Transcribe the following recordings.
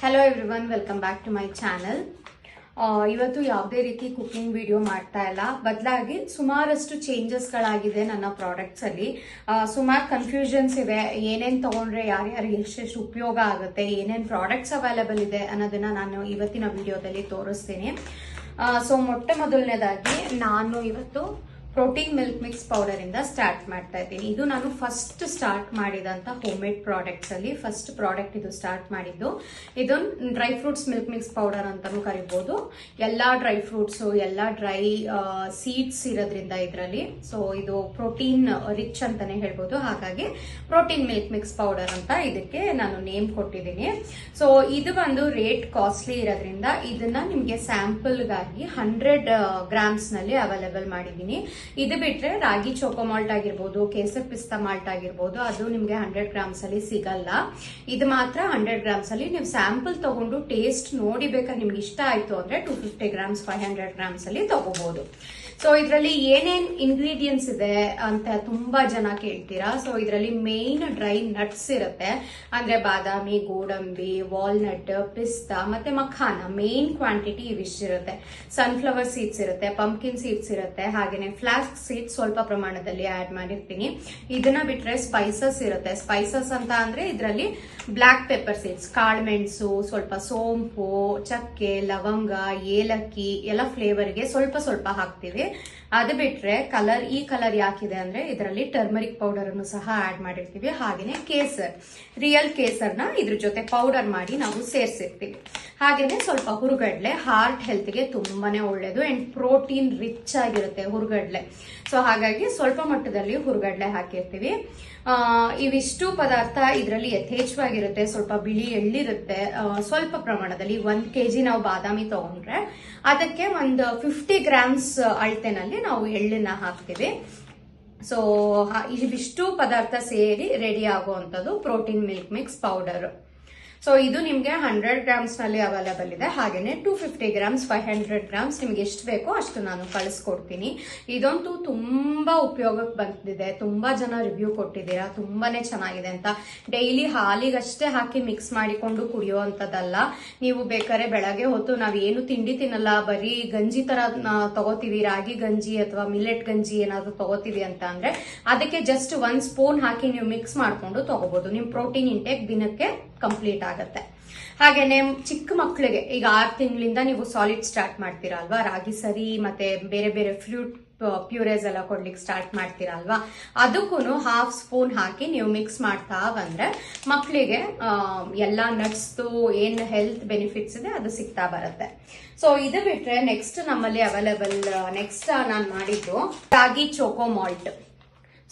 Hello everyone, welcome back to my channel. ಇವತ್ತು ಯಾವುದೇ ರೀತಿ ಕುಕಿಂಗ್ ವಿಡಿಯೋ ಮಾಡ್ತಾ ಇಲ್ಲ, ಬದಲಾಗಿ ಸುಮಾರಷ್ಟು ಚೇಂಜಸ್ಗಳಾಗಿದೆ ನನ್ನ ಪ್ರಾಡಕ್ಟ್ಸ್ ಅಲ್ಲಿ. ಸುಮಾರು ಕನ್ಫ್ಯೂಷನ್ಸ್ ಇದೆ, ಏನೇನು ತಗೊಂಡ್ರೆ ಯಾರ್ಯಾರಿಗೆ ಎಷ್ಟೆಷ್ಟು ಉಪಯೋಗ ಆಗುತ್ತೆ, ಏನೇನು ಪ್ರಾಡಕ್ಟ್ಸ್ ಅವೈಲೇಬಲ್ ಇದೆ ಅನ್ನೋದನ್ನ ನಾನು ಇವತ್ತಿನ ವಿಡಿಯೋದಲ್ಲಿ ತೋರಿಸ್ತೀನಿ. ಸೊ ಮೊಟ್ಟ ಮೊದಲನೇದಾಗಿ ನಾನು ಇವತ್ತು ಪ್ರೋಟೀನ್ ಮಿಲ್ಕ್ ಮಿಕ್ಸ್ ಪೌಡರ್ ಇಂದ ಸ್ಟಾರ್ಟ್ ಮಾಡ್ತಾ ಇದ್ದೀನಿ. ಇದು ನಾನು ಫಸ್ಟ್ ಸ್ಟಾರ್ಟ್ ಮಾಡಿದಂತ ಹೋಮ್ ಮೇಡ್ ಪ್ರಾಡಕ್ಟ್ಸ್ ಅಲ್ಲಿ ಫಸ್ಟ್ ಪ್ರಾಡಕ್ಟ್ ಇದು ಸ್ಟಾರ್ಟ್ ಮಾಡಿದ್ದು. ಇದು dry fruits milk mix powder ಅಂತಾನು ಕರಿಬಹುದು. ಎಲ್ಲಾ ಡ್ರೈ ಫ್ರೂಟ್ಸ್, ಎಲ್ಲಾ ಡ್ರೈ ಸೀಡ್ಸ್ ಇರೋದ್ರಿಂದ ಇದರಲ್ಲಿ ಸೊ ಇದು ಪ್ರೋಟೀನ್ ರಿಚ್ ಅಂತಾನೆ ಹೇಳ್ಬೋದು. ಹಾಗಾಗಿ ಪ್ರೋಟೀನ್ ಮಿಲ್ಕ್ ಮಿಕ್ಸ್ ಪೌಡರ್ ಅಂತ ಇದಕ್ಕೆ ನಾನು ನೇಮ್ ಕೊಟ್ಟಿದ್ದೀನಿ. ಸೊ ಇದು ಒಂದು ರೇಟ್ ಕಾಸ್ಟ್ಲಿ ಇರೋದ್ರಿಂದ ಇದನ್ನ ನಿಮ್ಗೆ ಸ್ಯಾಂಪಲ್ ಗಾಗಿ 100 ಗ್ರಾಮ್ಸ್ ನಲ್ಲಿ ಅವೈಲೇಬಲ್ ಮಾಡಿದ್ದೀನಿ. ಇದು ಬಿಟ್ರೆ ರಾಗಿ ಚೋಕೋ ಮಾಲ್ಟ್ ಆಗಿರ್ಬೋದು, ಕೇಸರ್ ಪಿಸ್ತಾ ಮಾಲ್ಟ್ ಆಗಿರ್ಬೋದು, ಅದು ನಿಮ್ಗೆ 100 ಗ್ರಾಮ್ಸ್ ಅಲ್ಲಿ ಸಿಗಲ್ಲ. ಇದು ಮಾತ್ರ 100 ಗ್ರಾಮ್ಸ್ ಅಲ್ಲಿ ನೀವು ಸ್ಯಾಂಪಲ್ ತಗೊಂಡು ಟೇಸ್ಟ್ ನೋಡಿ ಬೇಕಾದ್ರೆ ನಿಮ್ಗೆ ಇಷ್ಟ ಆಯ್ತು ಅಂದ್ರೆ 250 ಗ್ರಾಮ್ಸ್ 500 ಗ್ರಾಮ್ಸ್ ಅಲ್ಲಿ ತಗೋಬಹುದು. ಸೊ ಇದರಲ್ಲಿ ಏನೇನ್ ಇಂಗ್ರೀಡಿಯೆಂಟ್ಸ್ ಇದೆ ಅಂತ ತುಂಬಾ ಜನ ಕೇಳ್ತೀರಾ. ಸೊ ಇದರಲ್ಲಿ ಮೇನ್ ಡ್ರೈ ನಟ್ಸ್ ಇರುತ್ತೆ, ಅಂದ್ರೆ ಬಾದಾಮಿ, ಗೋಡಂಬಿ, ವಾಲ್ನಟ್, ಪಿಸ್ತಾ ಮತ್ತೆ ಮಖಾನ. ಮೇನ್ ಕ್ವಾಂಟಿಟಿ ಇವಿಷ್ಟಿರುತ್ತೆ. ಸನ್ಫ್ಲವರ್ ಸೀಡ್ಸ್ ಇರುತ್ತೆ, ಪಂಪ್ಕಿನ್ ಸೀಡ್ಸ್ ಇರುತ್ತೆ, ಹಾಗೇನೆ ಫ್ಲಾಕ್ಸ್ ಸೀಡ್ಸ್ ಸ್ವಲ್ಪ ಪ್ರಮಾಣದಲ್ಲಿ ಆಡ್ ಮಾಡಿರ್ತೀನಿ. ಇದನ್ನ ಬಿಟ್ರೆ ಸ್ಪೈಸಸ್ ಇರುತ್ತೆ. ಸ್ಪೈಸಸ್ ಅಂತ ಅಂದ್ರೆ ಇದರಲ್ಲಿ ಬ್ಲಾಕ್ ಪೆಪ್ಪರ್ ಸೀಡ್ಸ್, ಕಾಳುಮೆಣಸು, ಸ್ವಲ್ಪ ಸೋಂಪು, ಚಕ್ಕೆ, ಲವಂಗ, ಏಲಕ್ಕಿ ಎಲ್ಲ ಫ್ಲೇವರ್ಗೆ ಸ್ವಲ್ಪ ಸ್ವಲ್ಪ ಹಾಕ್ತಿವಿ. ಅದು ಬಿಟ್ರೆ ಕಲರ್, ಈ ಕಲರ್ ಯಾಕಿದೆ ಅಂದ್ರೆ ಇದರಲ್ಲಿ ಟರ್ಮರಿಕ್ ಪೌಡರ್ ಅನ್ನು ಸಹ ಆಡ್ ಮಾಡಿರ್ತೀವಿ. ಹಾಗೇನೆ ಕೇಸರ್, ರಿಯಲ್ ಕೇಸರ್ನ ಇದ್ರ ಜೊತೆ ಪೌಡರ್ ಮಾಡಿ ನಾವು ಸೇರಿಸಿರ್ತೀವಿ. ಹಾಗೇನೆ ಸ್ವಲ್ಪ ಹುರುಗಡ್ಲೆ, ಹಾರ್ಟ್ ಹೆಲ್ತ್ ಗೆ ತುಂಬಾನೇ ಒಳ್ಳೇದು ಅಂಡ್ ಪ್ರೋಟೀನ್ ರಿಚ್ ಆಗಿರುತ್ತೆ ಹುರುಗಡ್ಲೆ. ಸೊ ಹಾಗಾಗಿ ಸ್ವಲ್ಪ ಮಟ್ಟದಲ್ಲಿ ಹುರುಗಡ್ಲೆ ಹಾಕಿರ್ತೀವಿ. ಇವಿಷ್ಟು ಪದಾರ್ಥ ಇದರಲ್ಲಿ ಯಥೇಚ್ಛವಾಗಿರುತ್ತೆ. ಸ್ವಲ್ಪ ಬಿಳಿ ಎಳ್ಳಿರುತ್ತೆ ಸ್ವಲ್ಪ ಪ್ರಮಾಣದಲ್ಲಿ. 1 kg ನಾವು ಬಾದಾಮಿ ತಗೊಂಡ್ರೆ ಅದಕ್ಕೆ ಒಂದು 50 ಗ್ರಾಮ್ಸ್ ಅಳತೆನಲ್ಲಿ ನಾವು ಎಳ್ಳನ್ನ ಹಾಕ್ತೀವಿ. ಸೊ ಇವಿಷ್ಟು ಪದಾರ್ಥ ಸೇರಿ ರೆಡಿ ಆಗುವಂತದ್ದು protein milk mix powder. So ಇದು ನಿಮ್ಗೆ 100 ಗ್ರಾಮ್ಸ್ ನಲ್ಲಿ ಅವೈಲೇಬಲ್ ಇದೆ. ಹಾಗೇನೆ 250 ಗ್ರಾಮ್ಸ್ 500 ಗ್ರಾಮ್ಸ್ ನಿಮ್ಗೆ ಎಷ್ಟು ಬೇಕೋ ಅಷ್ಟು ನಾನು ಕಳಿಸ್ಕೊಡ್ತೀನಿ. ಇದಂತೂ ತುಂಬಾ ಉಪಯೋಗಕ್ಕೆ ಬಂದಿದೆ. ತುಂಬಾ ಜನ ರಿವ್ಯೂ ಕೊಟ್ಟಿದ್ದೀರಾ, ತುಂಬಾನೇ ಚೆನ್ನಾಗಿದೆ ಅಂತ. ಡೈಲಿ ಹಾಲಿಗಷ್ಟೇ ಹಾಕಿ ಮಿಕ್ಸ್ ಮಾಡಿಕೊಂಡು ಕುಡಿಯುವಂತದ್ದಲ್ಲ. ನೀವು ಬೇಕಾದ್ರೆ ಬೆಳಗ್ಗೆ ಹೊತ್ತು ನಾವ್ ಏನು ತಿಂಡಿ ತಿನ್ನಲ್ಲ, ಬರೀ ಗಂಜಿ ತರ ತಗೋತೀವಿ, ರಾಗಿ ಗಂಜಿ ಅಥವಾ ಮಿಲೆಟ್ ಗಂಜಿ ಏನಾದ್ರು ತಗೋತೀವಿ ಅಂತ ಅಂದ್ರೆ ಅದಕ್ಕೆ ಜಸ್ಟ್ 1 ಸ್ಪೂನ್ ಹಾಕಿ ನೀವು ಮಿಕ್ಸ್ ಮಾಡ್ಕೊಂಡು ತಗೋಬಹುದು. ನಿಮ್ ಪ್ರೋಟೀನ್ ಇಂಟೇಕ್ ದಿನಕ್ಕೆ ಕಂಪ್ಲೀಟ್ ಆಗುತ್ತೆ. ಹಾಗೇನೆ ಚಿಕ್ಕ ಮಕ್ಕಳಿಗೆ ಈಗ 6 ತಿಂಗಳಿಂದ ನೀವು ಸಾಲಿಡ್ ಸ್ಟಾರ್ಟ್ ಮಾಡ್ತೀರಾ ಅಲ್ವಾ, ರಾಗಿ ಸರಿ ಮತ್ತೆ ಬೇರೆ ಬೇರೆ ಫ್ರೂಟ್ ಪ್ಯೂರೇಸ್ ಎಲ್ಲ ಕೊಡ್ಲಿಕ್ಕೆ ಸ್ಟಾರ್ಟ್ ಮಾಡ್ತೀರಾ ಅಲ್ವಾ, ಅದಕ್ಕೂ 1/2 ಸ್ಪೂನ್ ಹಾಕಿ ನೀವು ಮಿಕ್ಸ್ ಮಾಡ್ತಾ ಬಂದ್ರೆ ಮಕ್ಕಳಿಗೆ ಎಲ್ಲಾ ನಟ್ಸ್ ಏನ್ ಹೆಲ್ತ್ ಬೆನಿಫಿಟ್ಸ್ ಇದೆ ಅದು ಸಿಗ್ತಾ ಬರುತ್ತೆ. ಸೊ ಇದು ಬಿಟ್ರೆ ನೆಕ್ಸ್ಟ್ ನಮ್ಮಲ್ಲಿ ಅವೈಲೇಬಲ್ ನೆಕ್ಸ್ಟ್ ನಾನು ಮಾಡಿದ್ದು ragi choco malt.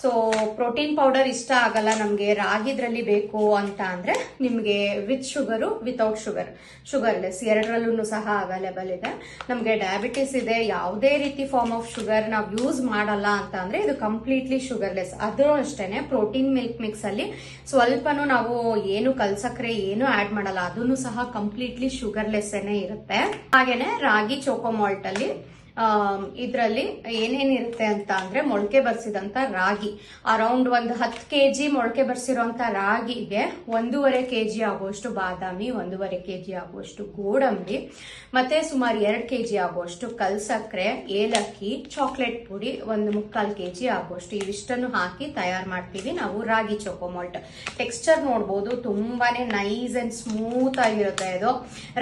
So protein powder ಇಷ್ಟ ಆಗಲ್ಲ ನಮ್ಗೆ, ರಾಗಿದ್ರಲ್ಲಿ ಬೇಕು ಅಂತ ಅಂದ್ರೆ ನಿಮ್ಗೆ with sugar, without sugar, sugarless ಎರಡರಲ್ಲೂ ಸಹ ಅವೈಲೇಬಲ್ ಇದೆ. ನಮ್ಗೆ ಡಯಾಬಿಟಿಸ್ ಇದೆ, ಯಾವುದೇ ರೀತಿ ಫಾರ್ಮ್ ಆಫ್ ಶುಗರ್ ನಾವು ಯೂಸ್ ಮಾಡಲ್ಲ ಅಂತ ಅಂದ್ರೆ ಇದು ಕಂಪ್ಲೀಟ್ಲಿ ಶುಗರ್ಲೆಸ್. ಅದು ಅಷ್ಟೇನೆ ಪ್ರೋಟೀನ್ ಮಿಲ್ಕ್ ಮಿಕ್ಸ್ ಅಲ್ಲಿ ಸ್ವಲ್ಪನೂ ನಾವು ಏನು ಕಲ್ಸಕ್ರೆ ಏನು ಆಡ್ ಮಾಡಲ್ಲ, ಅದನ್ನು ಸಹ ಕಂಪ್ಲೀಟ್ಲಿ ಶುಗರ್ಲೆಸ್ ಇರುತ್ತೆ. ಹಾಗೇನೆ ರಾಗಿ ಚೋಕೋ ಮಾಲ್ಟ್ ಅಲ್ಲಿ ಇದ್ರಲ್ಲಿ ಏನೇನಿರುತ್ತೆ ಅಂತ ಅಂದ್ರೆ ಮೊಳಕೆ ಬರ್ಸಿದಂತ ರಾಗಿ, ಅರೌಂಡ್ ಒಂದು 10 kg ಮೊಳಕೆ ಬರ್ಸಿರೋಂತ ರಾಗಿಗೆ 1.5 kg ಆಗುವಷ್ಟು ಬಾದಾಮಿ, 1.5 kg ಆಗುವಷ್ಟು ಗೋಡಂಬಿ, ಮತ್ತೆ ಸುಮಾರು 2 kg ಆಗುವಷ್ಟು ಕಲ್ಸಕ್ರೆ, ಏಲಕ್ಕಿ, ಚಾಕ್ಲೇಟ್ ಪುಡಿ 1.25 kg ಆಗುವಷ್ಟು ಇವಿಷ್ಟನ್ನು ಹಾಕಿ ತಯಾರು ಮಾಡ್ತೀವಿ ನಾವು ರಾಗಿ ಚೋಕೋ ಮಾಲ್ಟ್. ಟೆಕ್ಸ್ಚರ್ ನೋಡ್ಬೋದು, ತುಂಬಾನೇ ನೈಸ್ ಅಂಡ್ ಸ್ಮೂತ್ ಆಗಿರುತ್ತೆ. ಇದು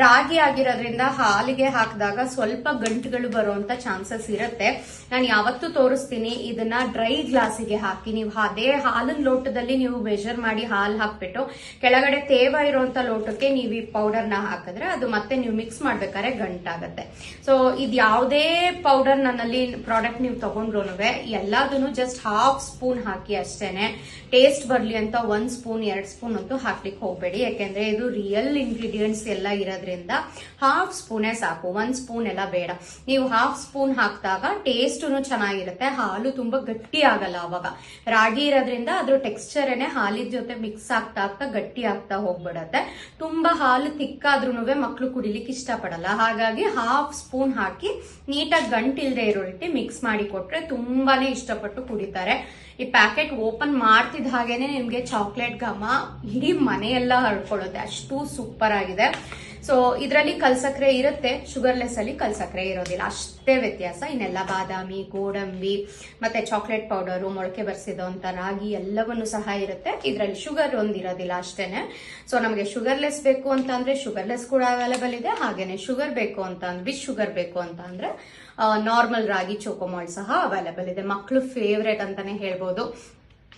ರಾಗಿ ಆಗಿರೋದ್ರಿಂದ ಹಾಲಿಗೆ ಹಾಕಿದಾಗ ಸ್ವಲ್ಪ ಗಂಟುಗಳು ಬರೋ ಚಾನ್ಸಸ್ ಇರುತ್ತೆ. ನಾನು ಯಾವತ್ತೂ ತೋರಿಸ್ತೀನಿ ಇದನ್ನ ಡ್ರೈ ಗ್ಲಾಸಿಗೆ ಹಾಕಿ, ನೀವು ಅದೇ ಹಾಲಿನ ಲೋಟದಲ್ಲಿ ನೀವು ಮೆಜರ್ ಮಾಡಿ ಹಾಲು ಹಾಕ್ಬಿಟ್ಟು ಕೆಳಗಡೆ ತೇವ ಇರುವಂತ ಲೋಟಕ್ಕೆ ನೀವು ಈ ಪೌಡರ್ ನ ಹಾಕಿದ್ರೆ ಅದು ಮತ್ತೆ ನೀವು ಮಿಕ್ಸ್ ಮಾಡ್ಬೇಕಾದ್ರೆ ಗಂಟಾಗತ್ತೆ. ಸೊ ಇದು ಯಾವುದೇ ಪೌಡರ್ ನನ್ನಲ್ಲಿ ಪ್ರಾಡಕ್ಟ್ ನೀವು ತಗೊಂಡ್ರು ಎಲ್ಲದನ್ನು ಜಸ್ಟ್ 1/2 ಸ್ಪೂನ್ ಹಾಕಿ ಅಷ್ಟೇನೆ. ಟೇಸ್ಟ್ ಬರ್ಲಿ ಅಂತ 1 ಸ್ಪೂನ್ 2 ಸ್ಪೂನ್ ಅಂತೂ ಹಾಕ್ಲಿಕ್ಕೆ ಹೋಗ್ಬೇಡಿ, ಯಾಕೆಂದ್ರೆ ಇದು ರಿಯಲ್ ಇಂಗ್ರೀಡಿಯೆಂಟ್ಸ್ ಎಲ್ಲ ಇರೋದ್ರಿಂದ 1/2 ಸ್ಪೂನೇ ಸಾಕು, 1 ಸ್ಪೂನ್ ಎಲ್ಲ ಬೇಡ. ನೀವು 1/2 ಹಾಫ್ ಸ್ಪೂನ್ ಹಾಕಿದಾಗ ಟೇಸ್ಟು ಚೆನ್ನಾಗಿರುತ್ತೆ, ಹಾಲು ತುಂಬಾ ಗಟ್ಟಿ ಆಗಲ್ಲ. ಅವಾಗ ರಾಗಿ ಇರೋದ್ರಿಂದ ಅದ್ರ ಟೆಕ್ಸ್ಚರೇನೆ ಹಾಲಿನ ಜೊತೆ ಮಿಕ್ಸ್ ಆಗ್ತಾ ಆಗ್ತಾ ಗಟ್ಟಿ ಆಗ್ತಾ ಹೋಗ್ಬಿಡತ್ತೆ. ತುಂಬಾ ಹಾಲು ತಿಕ್ಕಾದ್ರೂ ಮಕ್ಳು ಕುಡಿಲಿಕ್ಕೆ ಇಷ್ಟಪಡಲ್ಲ. ಹಾಗಾಗಿ ಹಾಫ್ ಸ್ಪೂನ್ ಹಾಕಿ ನೀಟಾಗಿ ಗಂಟಿಲ್ದೆ ಇರೋ ರೀತಿ ಮಿಕ್ಸ್ ಮಾಡಿ ಕೊಟ್ರೆ ತುಂಬಾನೇ ಇಷ್ಟಪಟ್ಟು ಕುಡಿತಾರೆ. ಈ ಪ್ಯಾಕೆಟ್ ಓಪನ್ ಮಾಡ್ತಿದ್ದ ಹಾಗೇನೆ ನಿಮ್ಗೆ ಚಾಕ್ಲೇಟ್ ಘಮ ಇಡೀ ಮನೆಯೆಲ್ಲ ಹರಡ್ಕೊಳ್ಳುತ್ತೆ, ಅಷ್ಟು ಸೂಪರ್ ಆಗಿದೆ. ಸೊ ಇದರಲ್ಲಿ ಕಲ್ಸಕ್ರೆ ಇರುತ್ತೆ, ಶುಗರ್ಲೆಸ್ ಅಲ್ಲಿ ಕಲ್ಸಕ್ರೆ ಇರೋದಿಲ್ಲ, ಅಷ್ಟೇ ವ್ಯತ್ಯಾಸ. ಇನ್ನೆಲ್ಲ ಬಾದಾಮಿ, ಗೋಡಂಬಿ ಮತ್ತೆ ಚಾಕ್ಲೇಟ್ ಪೌಡರು, ಮೊಳಕೆ ಬರ್ಸಿದಂತ ರಾಗಿ ಎಲ್ಲವನ್ನು ಸಹ ಇರುತ್ತೆ. ಇದರಲ್ಲಿ ಶುಗರ್ ಒಂದಿರೋದಿಲ್ಲ ಅಷ್ಟೇನೆ. ಸೊ ನಮಗೆ ಶುಗರ್ಲೆಸ್ ಬೇಕು ಅಂತ ಅಂದ್ರೆ ಶುಗರ್ಲೆಸ್ ಕೂಡ ಅವೈಲೇಬಲ್ ಇದೆ, ಹಾಗೇನೆ ಶುಗರ್ ಬೇಕು ಅಂತ ವಿತ್ ಶುಗರ್ ಬೇಕು ಅಂತ ಅಂದ್ರೆ ನಾರ್ಮಲ್ ರಾಗಿ ಚೋಕೋಮಾಲ್ಟ್ ಸಹ ಅವೈಲೇಬಲ್ ಇದೆ. ಮಕ್ಕಳು ಫೇವ್ರೇಟ್ ಅಂತಾನೆ ಹೇಳ್ಬೋದು.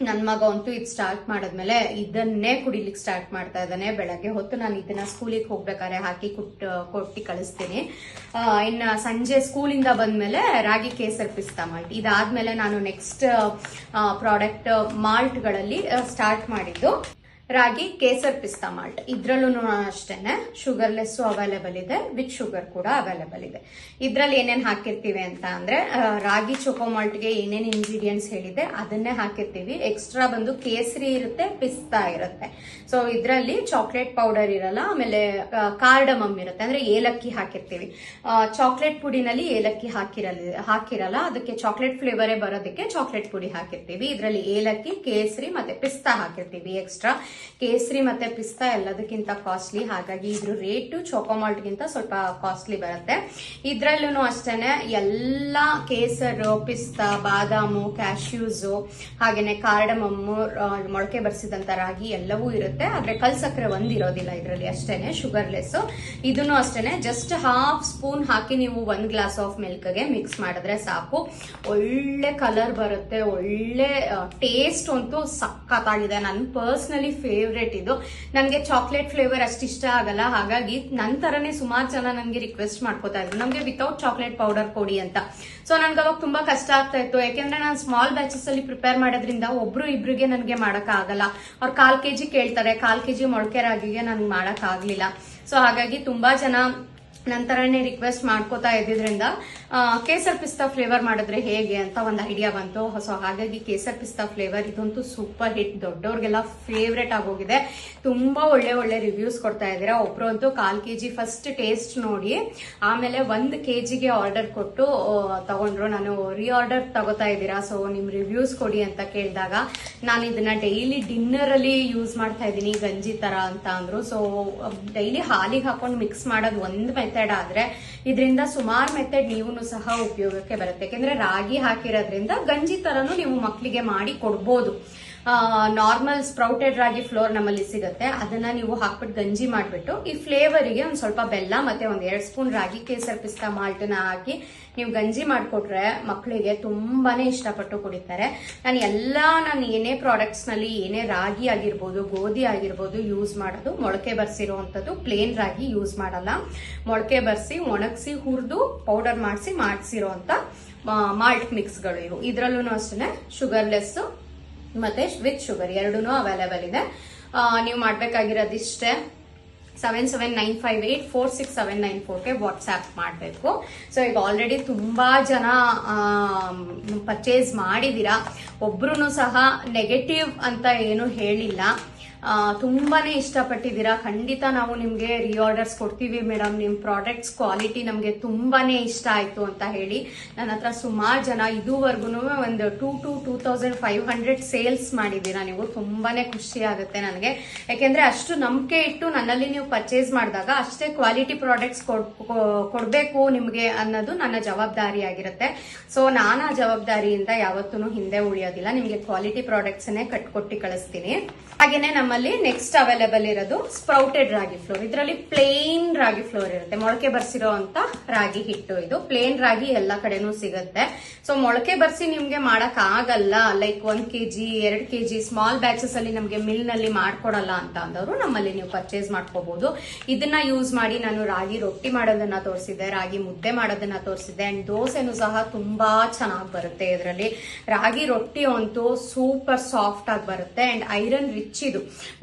ನನ್ ಮಗ ಅಂತೂ ಇದು ಸ್ಟಾರ್ಟ್ ಮಾಡಿದ್ಮೇಲೆ ಇದನ್ನೇ ಕುಡಿಲಿಕ್ಕೆ ಸ್ಟಾರ್ಟ್ ಮಾಡ್ತಾ ಇದ್ದಾನೆ. ಬೆಳಗ್ಗೆ ಹೊತ್ತು ನಾನು ಇದನ್ನ ಸ್ಕೂಲಿಗೆ ಹೋಗ್ಬೇಕಾದ್ರೆ ಹಾಕಿ ಕೊಟ್ಟು ಕಳಿಸ್ತೀನಿ. ಇನ್ನ ಸಂಜೆ ಸ್ಕೂಲಿಂದ ಬಂದ್ಮೇಲೆ ರಾಗಿ ಕೇಸರ್ ಪಿಸ್ತಾ ಮಾಲ್ಟ್. ಇದಾದ್ಮೇಲೆ ನಾನು ನೆಕ್ಸ್ಟ್ ಪ್ರಾಡಕ್ಟ್ ಮಾಲ್ಟ್ಗಳಲ್ಲಿ ಸ್ಟಾರ್ಟ್ ಮಾಡಿದ್ದು ರಾಗಿ ಕೇಸರ್ ಪಿಸ್ತಾ ಮಾಲ್ಟ್. ಇದ್ರಲ್ಲೂ ಅಷ್ಟೇನೆ ಶುಗರ್ಲೆಸ್ ಅವೈಲೇಬಲ್ ಇದೆ, ವಿತ್ ಶುಗರ್ ಕೂಡ ಅವೈಲೇಬಲ್ ಇದೆ. ಇದ್ರಲ್ಲಿ ಏನೇನ್ ಹಾಕಿರ್ತೀವಿ ಅಂತ ಅಂದ್ರೆ ರಾಗಿ ಚೊಕೋ ಮಾಲ್ಟ್ಗೆ ಏನೇನ್ ಇಂಗ್ರೀಡಿಯೆಂಟ್ಸ್ ಹೇಳಿದೆ ಅದನ್ನೇ ಹಾಕಿರ್ತೀವಿ. ಎಕ್ಸ್ಟ್ರಾ ಬಂದು ಕೇಸರಿ ಇರುತ್ತೆ, ಪಿಸ್ತಾ ಇರುತ್ತೆ. ಸೊ ಇದ್ರಲ್ಲಿ ಚಾಕ್ಲೇಟ್ ಪೌಡರ್ ಇರಲ್ಲ, ಆಮೇಲೆ ಕಾರ್ಡಮಮ್ ಇರುತ್ತೆ, ಅಂದ್ರೆ ಏಲಕ್ಕಿ ಹಾಕಿರ್ತೀವಿ. ಚಾಕ್ಲೇಟ್ ಪುಡಿನಲ್ಲಿ ಏಲಕ್ಕಿ ಹಾಕಿರಲ್ಲ, ಅದಕ್ಕೆ ಚಾಕ್ಲೇಟ್ ಫ್ಲೇವರೇ ಬರೋದಕ್ಕೆ ಚಾಕ್ಲೇಟ್ ಪುಡಿ ಹಾಕಿರ್ತೀವಿ. ಇದ್ರಲ್ಲಿ ಏಲಕ್ಕಿ, ಕೇಸರಿ ಮತ್ತೆ ಪಿಸ್ತಾ ಹಾಕಿರ್ತೀವಿ ಎಕ್ಸ್ಟ್ರಾ. ಕೇಸರಿ ಮತ್ತೆ ಪಿಸ್ತಾ ಎಲ್ಲದಕ್ಕಿಂತ ಕಾಸ್ಟ್ಲಿ, ಹಾಗಾಗಿ ಇದ್ರ ರೇಟು ಚೋಕೋಮಾಲ್ಟ್ ಗಿಂತ ಸ್ವಲ್ಪ ಕಾಸ್ಟ್ಲಿ ಬರುತ್ತೆ. ಇದ್ರಲ್ಲೂ ಅಷ್ಟೇನೆ ಎಲ್ಲಾ ಕೇಸರ್, ಪಿಸ್ತಾ, ಬಾದಾಮು, ಕ್ಯಾಶ್ಯೂಸು, ಹಾಗೇನೆ ಕಾರ್ಡಮಮ್ಮು, ಮೊಳಕೆ ಬರ್ಸಿದಂತ ರಾಗಿ ಎಲ್ಲವೂ ಇರುತ್ತೆ. ಆದ್ರೆ ಕಲ್ಸಕ್ರೆ ಒಂದಿರೋದಿಲ್ಲ ಇದರಲ್ಲಿ ಅಷ್ಟೇನೆ, ಶುಗರ್ಲೆಸ್. ಇದನ್ನು ಅಷ್ಟೇನೆ ಜಸ್ಟ್ ಹಾಫ್ ಸ್ಪೂನ್ ಹಾಕಿ ನೀವು 1 ಗ್ಲಾಸ್ ಆಫ್ ಮಿಲ್ಕ್ಗೆ ಮಿಕ್ಸ್ ಮಾಡಿದ್ರೆ ಸಾಕು. ಒಳ್ಳೆ ಕಲರ್ ಬರುತ್ತೆ, ಒಳ್ಳೆ ಟೇಸ್ಟ್ ಅಂತೂ ಸಖತ್ತಾಗಿದೆ. ನನ್ ಪರ್ಸನಲಿ ಫೇವ್ರೇಟ್ ಇದು. ನನಗೆ ಚಾಕ್ಲೇಟ್ ಫ್ಲೇವರ್ ಅಷ್ಟು ಇಷ್ಟ ಆಗಲ್ಲ, ಹಾಗಾಗಿ ನಂತರನೇ ಸುಮಾರು ಜನ ನನಗೆ ರಿಕ್ವೆಸ್ಟ್ ಮಾಡ್ಕೋತಾ ಇದ್ರು ನಮ್ಗೆ ವಿತೌಟ್ ಚಾಕ್ಲೇಟ್ ಪೌಡರ್ ಕೊಡಿ ಅಂತ. ಸೊ ನನ್ಗೆ ಅವಾಗ ತುಂಬಾ ಕಷ್ಟ ಆಗ್ತಾ ಇತ್ತು, ಯಾಕೆಂದ್ರೆ ನಾನು ಸ್ಮಾಲ್ ಬ್ಯಾಚಸ್ ಅಲ್ಲಿ ಪ್ರಿಪೇರ್ ಮಾಡೋದ್ರಿಂದ ಒಬ್ರು ಇಬ್ರಿಗೆ ನನಗೆ ಮಾಡಕ್ ಆಗಲ್ಲ. ಅವ್ರು 1/4 kg ಕೇಳ್ತಾರೆ, 1/4 kg ಮೊಳಕೆ ರಾಗಿಗೆ ನನ್ಗೆ ಮಾಡಕ್ ಆಗ್ಲಿಲ್ಲ. ಸೊ ಹಾಗಾಗಿ ತುಂಬಾ ಜನ ನಂತರನೇ ರಿಕ್ವೆಸ್ಟ್ ಮಾಡ್ಕೋತಾ ಇದ್ದಿದ್ರಿಂದ ಕೇಸರ್ ಪಿಸ್ತಾ ಫ್ಲೇವರ್ ಮಾಡಿದ್ರೆ ಹೇಗೆ ಅಂತ ಒಂದು ಐಡಿಯಾ ಬಂತು. ಸೊ ಹಾಗಾಗಿ ಕೇಸರ್ ಪಿಸ್ತಾ ಫ್ಲೇವರ್ ಇದಂತೂ ಸೂಪರ್ ಹಿಟ್, ದೊಡ್ಡವ್ರಿಗೆಲ್ಲ ಫೇವ್ರೇಟ್ ಆಗೋಗಿದೆ. ತುಂಬಾ ಒಳ್ಳೆ ಒಳ್ಳೆ ರಿವ್ಯೂಸ್ ಕೊಡ್ತಾ ಇದ್ದೀರಾ. ಒಬ್ರು ಅಂತೂ 1/4 kg ಫಸ್ಟ್ ಟೇಸ್ಟ್ ನೋಡಿ ಆಮೇಲೆ 1 kgಗೆ ಆರ್ಡರ್ ಕೊಟ್ಟು ತಗೊಂಡ್ರು. ನಾನು ರೀಆರ್ಡರ್ ತಗೋತಾ ಇದ್ದೀರಾ, ಸೊ ನಿಮ್ ರಿವ್ಯೂಸ್ ಕೊಡಿ ಅಂತ ಕೇಳಿದಾಗ ನಾನು ಇದನ್ನ ಡೈಲಿ ಡಿನ್ನರ್ ಅಲ್ಲಿ ಯೂಸ್ ಮಾಡ್ತಾ ಇದ್ದೀನಿ ಗಂಜಿ ತರ ಅಂತ ಅಂದ್ರು. ಸೊ ಡೈಲಿ ಹಾಲಿಗೆ ಹಾಕೊಂಡು ಮಿಕ್ಸ್ ಮಾಡೋದು ಒಂದು ಮೆಥಡ್ ಆದ್ರೆ ಇದರಿಂದ ಸುಮಾರು ಮೆಥಡ್ ನೀವು ಸಹ ಉಪಯೋಗಕ್ಕೆ ಬರುತ್ತೆ. ಯಾಕೆಂದ್ರೆ ರಾಗಿ ಹಾಕಿರೋದ್ರಿಂದ ಗಂಜಿ ತರನು ನೀವು ಮಕ್ಕಳಿಗೆ ಮಾಡಿ ಕೊಡ್ಬೋದು. ನಾರ್ಮಲ್ ಸ್ಪ್ರೌಟೆಡ್ ರಾಗಿ ಫ್ಲೋರ್ ನಮ್ಮಲ್ಲಿ ಸಿಗುತ್ತೆ, ಅದನ್ನ ನೀವು ಹಾಕ್ಬಿಟ್ಟು ಗಂಜಿ ಮಾಡ್ಬಿಟ್ಟು ಈ ಫ್ಲೇವರಿಗೆ ಒಂದ್ ಸ್ವಲ್ಪ ಬೆಲ್ಲ ಮತ್ತೆ 1-2 ಸ್ಪೂನ್ ರಾಗಿ ಕೇಸರ್ ಪಿಸ್ತಾ ಮಾಲ್ಟ್ ನ ಹಾಕಿ ನೀವು ಗಂಜಿ ಮಾಡ್ಕೊಟ್ರೆ ಮಕ್ಕಳಿಗೆ ತುಂಬಾನೇ ಇಷ್ಟಪಟ್ಟು ಕುಡಿತಾರೆ. ನಾನು ಏನೇ ಪ್ರಾಡಕ್ಟ್ಸ್ ನಲ್ಲಿ ಏನೇ ರಾಗಿ ಆಗಿರ್ಬೋದು, ಗೋಧಿ ಆಗಿರ್ಬೋದು ಯೂಸ್ ಮಾಡೋದು ಮೊಳಕೆ ಬರ್ಸಿರುವಂತದ್ದು, ಪ್ಲೇನ್ ರಾಗಿ ಯೂಸ್ ಮಾಡಲ್ಲ. ಮೊಳಕೆ ಬರ್ಸಿ ಒಣಗಿಸಿ ಹುರಿದು ಪೌಡರ್ ಮಾಡಿಸಿರುವಂತ ಮಾಲ್ಟ್ ಮಿಕ್ಸ್ಗಳು ಇವು. ಇದ್ರಲ್ಲೂ ಅಷ್ಟೇ ಶುಗರ್ಲೆಸ್ ಮತ್ತೆ ವಿತ್ ಶುಗರ್ ಎರಡೂ ಅವೈಲೇಬಲ್ ಇದೆ. ನೀವು ಮಾಡ್ಬೇಕಾಗಿರೋದಿಷ್ಟೇ 7795846794ಗೆ ವಾಟ್ಸ್ಆಪ್ ಮಾಡಬೇಕು. ಸೊ ಈಗ ಆಲ್ರೆಡಿ ತುಂಬಾ ಜನ ಪರ್ಚೇಸ್ ಮಾಡಿದೀರಾ, ಒಬ್ರು ಸಹ ನೆಗೆಟಿವ್ ಅಂತ ಏನು ಹೇಳಿಲ್ಲ. ತುಂಬಾನೇ ಇಷ್ಟಪಟ್ಟಿದ್ದೀರಾ. ಖಂಡಿತ ನಾವು ನಿಮ್ಗೆ ರೀಆರ್ಡರ್ಸ್ ಕೊಡ್ತೀವಿ ಮೇಡಮ್, ನಿಮ್ ಪ್ರಾಡಕ್ಟ್ಸ್ ಕ್ವಾಲಿಟಿ ನಮ್ಗೆ ತುಂಬಾನೇ ಇಷ್ಟ ಆಯ್ತು ಅಂತ ಹೇಳಿ ನನ್ನ ಹತ್ರ ಸುಮಾರು ಜನ ಇದುವರೆಗೂ ಒಂದು 2,500 ಸೇಲ್ಸ್ ಮಾಡಿದ್ದೀರಾ. ನೀವು ತುಂಬಾನೇ ಖುಷಿ ಆಗುತ್ತೆ ನನಗೆ, ಯಾಕೆಂದ್ರೆ ಅಷ್ಟು ನಂಬಿಕೆ ಇಟ್ಟು ನನ್ನಲ್ಲಿ ನೀವು ಪರ್ಚೇಸ್ ಮಾಡಿದಾಗ ಅಷ್ಟೇ ಕ್ವಾಲಿಟಿ ಪ್ರಾಡಕ್ಟ್ಸ್ ಕೊಡ್ಬೇಕು ನಿಮ್ಗೆ ಅನ್ನೋದು ನನ್ನ ಜವಾಬ್ದಾರಿ ಆಗಿರುತ್ತೆ. ಸೊ ನಾನು ಆ ಜವಾಬ್ದಾರಿಯಿಂದ ಯಾವತ್ತೂ ಹಿಂದೆ ಉಳಿಯೋದಿಲ್ಲ, ನಿಮ್ಗೆ ಕ್ವಾಲಿಟಿ ಪ್ರಾಡಕ್ಟ್ಸ್ ಕಟ್ಕೊಟ್ಟಿ ಕಳಿಸ್ತೀನಿ. ಹಾಗೇನೆ ನಮ್ಮಲ್ಲಿ ನೆಕ್ಸ್ಟ್ ಅವೈಲೇಬಲ್ ಇರೋದು ಸ್ಪ್ರೌಟೆಡ್ ರಾಗಿ ಫ್ಲೋರ್. ಇದರಲ್ಲಿ ಪ್ಲೇನ್ ರಾಗಿ ಫ್ಲೋರ್ ಇರುತ್ತೆ, ಮೊಳಕೆ ಬರ್ಸಿರೋ ಅಂತ ರಾಗಿ ಹಿಟ್ಟು. ಇದು ಪ್ಲೇನ್ ರಾಗಿ ಎಲ್ಲ ಕಡೆನೂ ಸಿಗುತ್ತೆ. ಸೊ ಮೊಳಕೆ ಬರ್ಸಿ ನಿಮ್ಗೆ ಮಾಡಕ್ ಆಗಲ್ಲ, like 1 kg 2 kg small batches ಅಲ್ಲಿ ನಮ್ಗೆ ಮಿಲ್ ನಲ್ಲಿ ಮಾಡ್ಕೊಡಲ್ಲ ಅಂತ ಅಂದವರು ನಮ್ಮಲ್ಲಿ ನೀವು ಪರ್ಚೇಸ್ ಮಾಡ್ಕೋಬಹುದು. ಇದನ್ನ ಯೂಸ್ ಮಾಡಿ ನಾನು ರಾಗಿ ರೊಟ್ಟಿ ಮಾಡೋದನ್ನ ತೋರಿಸಿದ್ದೆ, ರಾಗಿ ಮುದ್ದೆ ಮಾಡೋದನ್ನ ತೋರಿಸಿದ್ದೆ, ಅಂಡ್ ದೋಸೆನೂ ಸಹ ತುಂಬಾ ಚೆನ್ನಾಗಿ ಬರುತ್ತೆ. ಇದರಲ್ಲಿ ರಾಗಿ ರೊಟ್ಟಿ ಅಂತೂ ಸೂಪರ್ ಸಾಫ್ಟ್ ಆಗಿ ಬರುತ್ತೆ ಅಂಡ್ ಐರನ್ ರಿಚ್ ಇದು.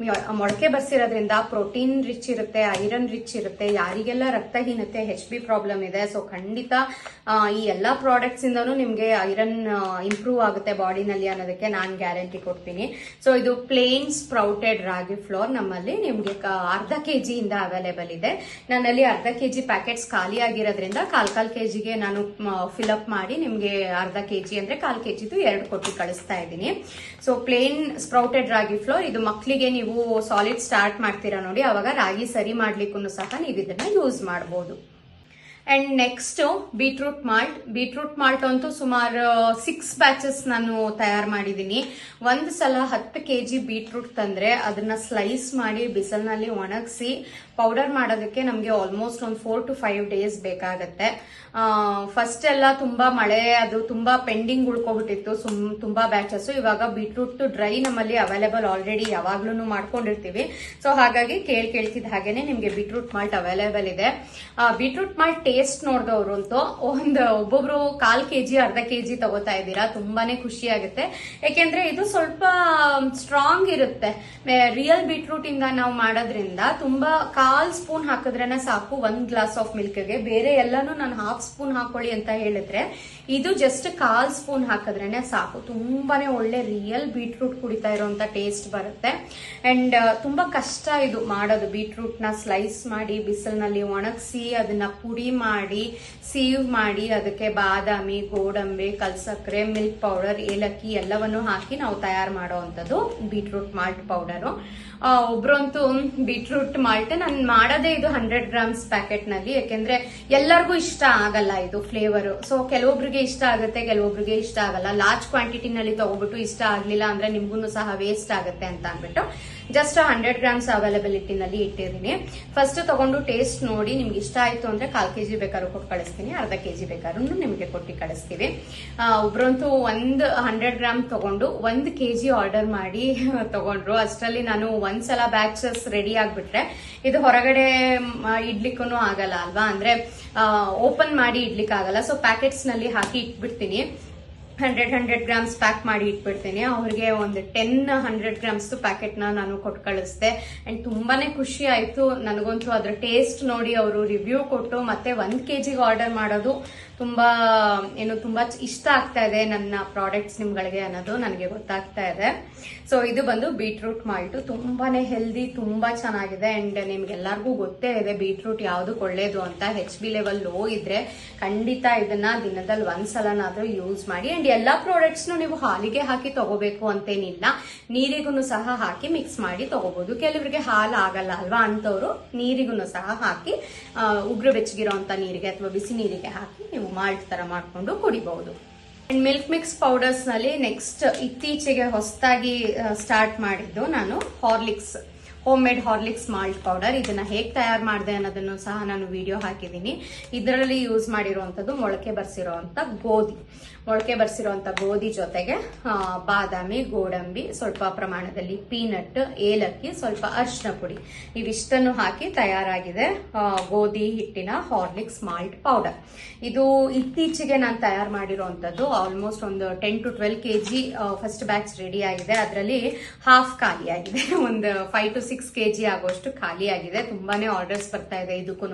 ಮೊಳಕೆ ಬರ್ಸಿರೋದ್ರಿಂದ ಪ್ರೋಟೀನ್ ರಿಚ್ ಇರುತ್ತೆ, ಐರನ್ ರಿಚ್ ಇರುತ್ತೆ. ಯಾರಿಗೆಲ್ಲ ರಕ್ತಹೀನತೆ HB ಪ್ರಾಬ್ಲಮ್ ಇದೆ, ಸೊ ಖಂಡಿತ ಈ ಎಲ್ಲಾ ಪ್ರಾಡಕ್ಟ್ಸ್ ಇಂದನೂ ನಿಮ್ಗೆ ಐರನ್ ಇಂಪ್ರೂವ್ ಆಗುತ್ತೆ ಬಾಡಿನಲ್ಲಿ ಅನ್ನೋದಕ್ಕೆ ನಾನು ಗ್ಯಾರಂಟಿ ಕೊಡ್ತೀನಿ. ಸೊ ಇದು ಪ್ಲೇನ್ ಸ್ಪ್ರೌಟೆಡ್ ರಾಗಿ ಫ್ಲೋರ್ ನಮ್ಮಲ್ಲಿ ನಿಮ್ಗೆ ಅರ್ಧ ಕೆಜಿಯಿಂದ ಅವೈಲೇಬಲ್ ಇದೆ. ನನ್ನಲ್ಲಿ ಅರ್ಧ ಕೆಜಿ ಪ್ಯಾಕೆಟ್ಸ್ ಖಾಲಿ ಆಗಿರೋದ್ರಿಂದ ಕಾಲ್ ಕೆಜಿಗೆ ನಾನು ಫಿಲ್ಅಪ್ ಮಾಡಿ ನಿಮ್ಗೆ ಅರ್ಧ ಕೆಜಿ ಅಂದ್ರೆ ಕಾಲ್ ಕೆಜಿದು 2 ಕೊಟ್ಟು ಕಳಿಸ್ತಾ ಇದ್ದೀನಿ. ಸೊ ಪ್ಲೇನ್ ಸ್ಪ್ರೌಟೆಡ್ ರಾಗಿ ಫ್ಲೋರ್, ಇದು ಮಕ್ಕಳಿಗೆ ನೀವು ಸಾಲಿಡ್ ಸ್ಟಾರ್ಟ್ ಮಾಡ್ತೀರಾ ನೋಡಿ, ಅವಾಗ ರಾಗಿ ಸರಿ ಮಾಡ್ಲಿಕ್ಕೂ ಸಹ ನೀವು ಇದನ್ನ ಯೂಸ್ ಮಾಡಬಹುದು. ಅಂಡ್ ನೆಕ್ಸ್ಟ್ ಬೀಟ್ರೂಟ್ ಮಾಲ್ಟ್ ಅಂತೂ ಸುಮಾರು 6 ಬ್ಯಾಚಸ್ ನಾನು ತಯಾರು ಮಾಡಿದ್ದೀನಿ. ಒಂದ್ ಸಲ 10 kg ಬೀಟ್ರೂಟ್ ತಂದ್ರೆ ಅದನ್ನ ಸ್ಲೈಸ್ ಮಾಡಿ ಬಿಸಿಲಿನಲ್ಲಿ ಒಣಗಿಸಿ ಪೌಡರ್ ಮಾಡೋದಕ್ಕೆ ನಮ್ಗೆ ಆಲ್ಮೋಸ್ಟ್ ಒಂದು 4 to 5 days ಬೇಕಾಗತ್ತೆ. ಫಸ್ಟ್ ಎಲ್ಲ ತುಂಬಾ ಮಳೆ, ಅದು ತುಂಬಾ ಪೆಂಡಿಂಗ್ ಉಳ್ಕೊಬಿಟ್ಟಿತ್ತು ತುಂಬಾ ಬ್ಯಾಚಸ್. ಇವಾಗ ಬೀಟ್ರೂಟ್ ಡ್ರೈ ನಮ್ಮಲ್ಲಿ ಅವೈಲೇಬಲ್ ಆಲ್ರೆಡಿ ಯಾವಾಗ್ಲೂ ಮಾಡ್ಕೊಂಡಿರ್ತೀವಿ. ಸೊ ಹಾಗಾಗಿ ಕೇಳ್ತಿದ್ದ ಹಾಗೇನೆ ನಿಮ್ಗೆ ಬೀಟ್ರೂಟ್ ಮಾಲ್ಟ್ ಅವೈಲೇಬಲ್ ಇದೆ. ಬೀಟ್ರೂಟ್ ಮಾಲ್ಟ್ ಟೇಸ್ಟ್ ನೋಡಿದವರು ಅಂತೂ ಒಬ್ಬೊಬ್ರು 1/4 kg ಅರ್ಧ ಕೆಜಿ ತಗೋತಾ ಇದ್ದೀರಾ, ತುಂಬಾನೇ ಖುಷಿ ಆಗುತ್ತೆ. ಯಾಕೆಂದ್ರೆ ಇದು ಸ್ವಲ್ಪ ಸ್ಟ್ರಾಂಗ್ ಇರುತ್ತೆ. ರಿಯಲ್ ಬೀಟ್ರೂಟ್ ಇಂದ ನಾವು ಮಾಡೋದ್ರಿಂದ ತುಂಬಾ 1/4 ಸ್ಪೂನ್ ಹಾಕಿದ್ರೇನೆ ಸಾಕು 1 ಗ್ಲಾಸ್ ಆಫ್ ಮಿಲ್ಕ್ಗೆ. ಬೇರೆ ಎಲ್ಲಾನು ನಾನು 1/2 ಸ್ಪೂನ್ ಹಾಕೊಳ್ಳಿ ಅಂತ ಹೇಳಿದ್ರೆ ಇದು ಜಸ್ಟ್ 1/4 ಸ್ಪೂನ್ ಹಾಕಿದ್ರೇನೆ ಸಾಕು. ತುಂಬಾನೇ ಒಳ್ಳೆ ರಿಯಲ್ ಬೀಟ್ರೂಟ್ ಕುಡಿತಾ ಇರೋಂತ ಟೇಸ್ಟ್ ಬರುತ್ತೆ. ಅಂಡ್ ತುಂಬಾ ಕಷ್ಟ ಇದು ಮಾಡೋದು. ಬೀಟ್ರೂಟ್ ನ ಸ್ಲೈಸ್ ಮಾಡಿ ಬಿಸಿಲಿನಲ್ಲಿ ಒಣಗಿಸಿ ಅದನ್ನ ಪುಡಿ ಮಾಡಿ ಸೀವ್ ಮಾಡಿ ಅದಕ್ಕೆ ಬಾದಾಮಿ, ಗೋಡಂಬಿ, ಕಲ್ಸಕ್ಕರೆ, ಮಿಲ್ಕ್ ಪೌಡರ್, ಏಲಕ್ಕಿ ಎಲ್ಲವನ್ನು ಹಾಕಿ ನಾವು ತಯಾರು ಮಾಡುವಂತದ್ದು ಬೀಟ್ರೂಟ್ ಮಾಲ್ಟ್ ಪೌಡರು. ಒಬ್ರಂತೂ ಬೀಟ್ರೂಟ್ ಮಾಲ್ಟ್ ನಾನು ಮಾಡೋದೇ ಇದು 100 grams ಪ್ಯಾಕೆಟ್ ನಲ್ಲಿ, ಯಾಕೆಂದ್ರೆ ಎಲ್ಲರಿಗೂ ಇಷ್ಟ ಆಗಲ್ಲ ಇದು ಫ್ಲೇವರ್. ಸೊ ಕೆಲವೊಬ್ರಿಗೆ ಇಷ್ಟ ಆಗುತ್ತೆ, ಕೆಲವೊಬ್ರಿಗೆ ಇಷ್ಟ ಆಗಲ್ಲ. ಲಾರ್ಜ್ ಕ್ವಾಂಟಿಟಿನಲ್ಲಿ ತಗೋಬಿಟ್ಟು ಇಷ್ಟ ಆಗ್ಲಿಲ್ಲ ಅಂದ್ರೆ ನಿಮ್ಗೂ ಸಹ ವೇಸ್ಟ್ ಆಗುತ್ತೆ ಅಂತ ಅಂದ್ಬಿಟ್ಟು ಜಸ್ಟ್ 100 grams ಅವೈಲಬಿಲಿಟಿನಲ್ಲಿ ಇಟ್ಟಿದ್ದೀನಿ. ಫಸ್ಟ್ ತಗೊಂಡು ಟೇಸ್ಟ್ ನೋಡಿ ನಿಮ್ಗೆ ಇಷ್ಟ ಆಯ್ತು ಅಂದ್ರೆ 1/4 kg ಬೇಕಾದ್ರೂ ಕೊಟ್ಟು ಕಳಿಸ್ತೀನಿ, ಅರ್ಧ kg ಬೇಕಾದ್ರೂ ನಿಮ್ಗೆ ಕೊಟ್ಟು ಕಳಿಸ್ತೀವಿ. ಒಬ್ರಂತೂ 100 ಗ್ರಾಮ್ ತಗೊಂಡು 1 kg ಆರ್ಡರ್ ಮಾಡಿ ತಗೊಂಡ್ರು. ಅಷ್ಟರಲ್ಲಿ ನಾನು ಒಂದ್ಸಲ ಬ್ಯಾಚಸ್ ರೆಡಿ ಆಗ್ಬಿಟ್ರೆ ಇದು ಹೊರಗಡೆ ಇಡ್ಲಿಕ್ಕೂ ಆಗಲ್ಲ ಅಲ್ವಾ, ಅಂದ್ರೆ ಓಪನ್ ಮಾಡಿ ಇಡ್ಲಿಕ್ಕೆ ಆಗಲ್ಲ. ಸೊ ಪ್ಯಾಕೆಟ್ಸ್ ನಲ್ಲಿ ಹಾಕಿ ಇಟ್ಬಿಡ್ತೀನಿ. 100 grams ಪ್ಯಾಕ್ ಮಾಡಿ ಇಟ್ಬಿಡ್ತೀನಿ. ಅವ್ರಿಗೆ ಒಂದು 100 grams ಪ್ಯಾಕೆಟ್ ನಾನು ಕೊಟ್ಟು ಕಳಿಸ್ದೆ. ಅಂಡ್ ತುಂಬಾನೇ ಖುಷಿ ಆಯ್ತು ನನಗಂತೂ. ಅದ್ರ ಟೇಸ್ಟ್ ನೋಡಿ ಅವರು ರಿವ್ಯೂ ಕೊಟ್ಟು ಮತ್ತೆ 1 kg ಆರ್ಡರ್ ಮಾಡೋದು ತುಂಬಾ ಇಷ್ಟ ಆಗ್ತಾ ಇದೆ ನನ್ನ ಪ್ರಾಡಕ್ಟ್ಸ್ ನಿಮ್ಗಳಿಗೆ ಅನ್ನೋದು ನನಗೆ ಗೊತ್ತಾಗ್ತಾ ಇದೆ. ಸೊ ಇದು ಬಂದು ಬೀಟ್ರೂಟ್ ಮಾಲ್ಟ್, ತುಂಬಾನೇ ಹೆಲ್ದಿ, ತುಂಬಾ ಚೆನ್ನಾಗಿದೆ. ಅಂಡ್ ನಿಮ್ಗೆಲ್ಲರಿಗೂ ಗೊತ್ತೇ ಇದೆ ಬೀಟ್ರೂಟ್ ಯಾವ್ದಕ್ಕೆ ಒಳ್ಳೇದು ಅಂತ. HB ಲೆವೆಲ್ ಲೋ ಇದ್ರೆ ಖಂಡಿತ ಇದನ್ನ ದಿನದಲ್ಲಿ ಒಂದ್ಸಲನಾದ್ರೂ ಯೂಸ್ ಮಾಡಿ. ಅಂಡ್ ಎಲ್ಲಾ ಪ್ರಾಡಕ್ಟ್ಸ್ ನೀವು ಹಾಲಿಗೆ ಹಾಕಿ ತಗೋಬೇಕು ಅಂತೇನಿಲ್ಲ, ನೀರಿಗೂ ಸಹ ಹಾಕಿ ಮಿಕ್ಸ್ ಮಾಡಿ ತಗೋಬಹುದು. ಕೆಲವರಿಗೆ ಹಾಲು ಆಗಲ್ಲ ಅಲ್ವಾ, ಅಂತವ್ರು ನೀರಿಗೂ ಸಹ ಹಾಕಿ ಉಗುರು ಬೆಚ್ಚಗಿರೋ ಅಂತ ನೀರಿಗೆ ಅಥವಾ ಬಿಸಿ ನೀರಿಗೆ ಹಾಕಿ ನೀವು ಮಾಲ್ಟ್ ತರ ಮಾಡ್ಕೊಂಡು ಕುಡಿಬಹುದು. ಅಂಡ್ ಮಿಲ್ಕ್ ಮಿಕ್ಸ್ ಪೌಡರ್ಸ್ ನಲ್ಲಿ ನೆಕ್ಸ್ಟ್ ಇತ್ತೀಚೆಗೆ ಹೊಸದಾಗಿ ಸ್ಟಾರ್ಟ್ ಮಾಡಿದ್ದು ನಾನು home made Horlicks malt powder. ಇದನ್ನ ಹೇಗೆ ತಯಾರು ಮಾಡಿದೆ ಅನ್ನೋದನ್ನು ಸಹ ನಾನು ವಿಡಿಯೋ ಹಾಕಿದ್ದೀನಿ. ಇದರಲ್ಲಿ ಯೂಸ್ ಮಾಡಿರುವಂತದ್ದು ಮೊಳಕೆ ಬರ್ಸಿರುವಂತ ಗೋಧಿ ಜೊತೆಗೆ ಬಾದಾಮಿ, ಗೋಡಂಬಿ, ಸ್ವಲ್ಪ ಪ್ರಮಾಣದಲ್ಲಿ ಪೀನಟ್, ಏಲಕ್ಕಿ, ಸ್ವಲ್ಪ ಅರಿಶಿನ ಪುಡಿ, ಇವಿಷ್ಟನ್ನು ಹಾಕಿ ತಯಾರಾಗಿದೆ ಗೋಧಿ ಹಿಟ್ಟಿನ ಹಾರ್ಲಿಕ್ಸ್ ಮಾಲ್ಟ್ ಪೌಡರ್. ಇದು ಇತ್ತೀಚೆಗೆ ನಾನು ತಯಾರು ಮಾಡಿರುವಂತದ್ದು. ಆಲ್ಮೋಸ್ಟ್ ಒಂದು 10 to 12 kg first batch ready ಆಗಿದೆ. ಅದರಲ್ಲಿ ಹಾಫ್ ಖಾಲಿ ಆಗಿದೆ, ಒಂದು 5 to 6 kg ಆಗುವಷ್ಟು ಖಾಲಿ ಆಗಿದೆ. ತುಂಬಾನೇ ಆರ್ಡರ್ಸ್ ಬರ್ತಾ ಇದೆ ಇದಕ್ಕೂ.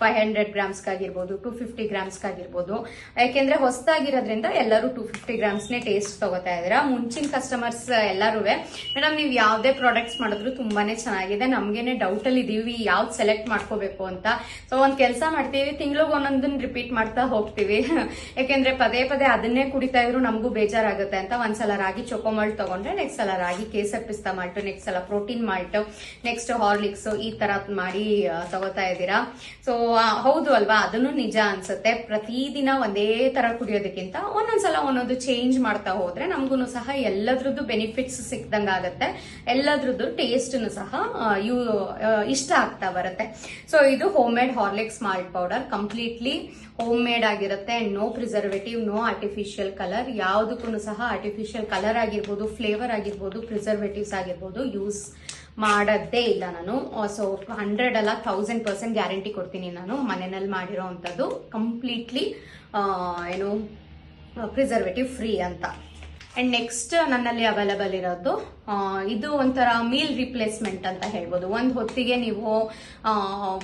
500 grams ಆಗಿರ್ಬೋದು, 250 grams ಆಗಿರ್ಬೋದು. ಯಾಕೆಂದ್ರೆ ಹೊಸದಾಗಿರೋದ್ರಿಂದ ಎಲ್ಲರೂ 250 grams ಟೇಸ್ಟ್ ತಗೋತಾ ಇದ್ದೀರಾ. ಮುಂಚಿನ ಕಸ್ಟಮರ್ಸ್ ಎಲ್ಲರೂ ಮೇಡಮ್ ನೀವು ಯಾವ್ದೇ ಪ್ರಾಡಕ್ಟ್ಸ್ ಮಾಡಿದ್ರು ತುಂಬಾನೇ ಚೆನ್ನಾಗಿದೆ, ನಮ್ಗೇನೆ ಡೌಟ್ ಅಲ್ಲಿ ಇದೀವಿ ಯಾವ್ದು ಸೆಲೆಕ್ಟ್ ಮಾಡ್ಕೋಬೇಕು ಅಂತ. ಸೊ ಒಂದ್ ಕೆಲಸ ಮಾಡ್ತೀವಿ, ತಿಂಗಳಿಗೆ ಒಂದೊಂದನ್ನ ರಿಪೀಟ್ ಮಾಡ್ತಾ ಹೋಗ್ತೀವಿ. ಯಾಕೆಂದ್ರೆ ಪದೇ ಅದನ್ನೇ ಕುಡಿತಾ ಇದ್ರು ನಮಗೂ ಬೇಜಾರಾಗುತ್ತೆ ಅಂತ. ಒಂದ್ಸಲ ರಾಗಿ ಚೊಕೋ ಮಾಲ್ಟ್ ತಗೊಂಡ್ರೆ ನೆಕ್ಸ್ಟ್ ಸಲ ರಾಗಿ ಕೇಸರ್ ಪಿಸ್ತಾ ಮಾಲ್ಟ್, ನೆಕ್ಸ್ಟ್ ಸಲ ಪ್ರೋಟೀನ್ ಮಾಲ್ಟ್, ನೆಕ್ಸ್ಟ್ ಹಾರ್ಲಿಕ್ಸ್, ಈ ತರ ಮಾಡಿ ತಗೋತಾ ಇದ್ದೀರಾ. ಸೊ ಹೌದು ಅಲ್ವಾ, ಅದನ್ನು ನಿಜ ಅನ್ಸುತ್ತೆ. ಪ್ರತಿದಿನ ಒಂದೇ ತರ ಕುಡಿಯೋದಕ್ಕಿಂತ ಒಂದೊಂದ್ಸಲ ಒಂದೊಂದು ಚೇಂಜ್ ಮಾಡ್ತಾ ಹೋದ್ರೆ ನಮಗೂ ಸಹ ಎಲ್ಲದ್ರದ್ದು ಬೆನಿಫಿಟ್ಸ್ ಸಿಕ್ದಂಗ ಆಗತ್ತೆ, ಎಲ್ಲದ್ರದ್ದು ಟೇಸ್ಟ್ ಸಹ ಇಷ್ಟ ಆಗ್ತಾ ಬರುತ್ತೆ. ಸೊ ಇದು home made Horlicks malt powder, completely home made ಆಗಿರುತ್ತೆ. And no preservative, no artificial colour. ಯಾವುದಕ್ಕೂ ಸಹ ಆರ್ಟಿಫಿಷಿಯಲ್ ಕಲರ್ ಆಗಿರ್ಬೋದು, ಫ್ಲೇವರ್ ಆಗಿರ್ಬೋದು, ಪ್ರಿಸರ್ವೇಟಿವ್ಸ್ ಆಗಿರ್ಬೋದು ಯೂಸ್ ಮಾಡೋದೇ ಇಲ್ಲ ನಾನು. ಸೊ 100 ಅಲ್ಲ 1000% ಗ್ಯಾರಂಟಿ ಕೊಡ್ತೀನಿ ನಾನು ಮನೆಯಲ್ಲಿ ಮಾಡಿರೋ ಅಂಥದ್ದು, ಕಂಪ್ಲೀಟ್ಲಿ ಪ್ರಿಸರ್ವೇಟಿವ್ ಫ್ರೀ ಅಂತ. ಅಂಡ್ ನೆಕ್ಸ್ಟ್ ನನ್ನಲ್ಲಿ ಅವೈಲಬಲ್ ಇರೋದು ಇದು ಒಂಥರ ಮೀಲ್ ರಿಪ್ಲೇಸ್ಮೆಂಟ್ ಅಂತ ಹೇಳ್ಬೋದು. ಒಂದ್ ಹೊತ್ತಿಗೆ ನೀವು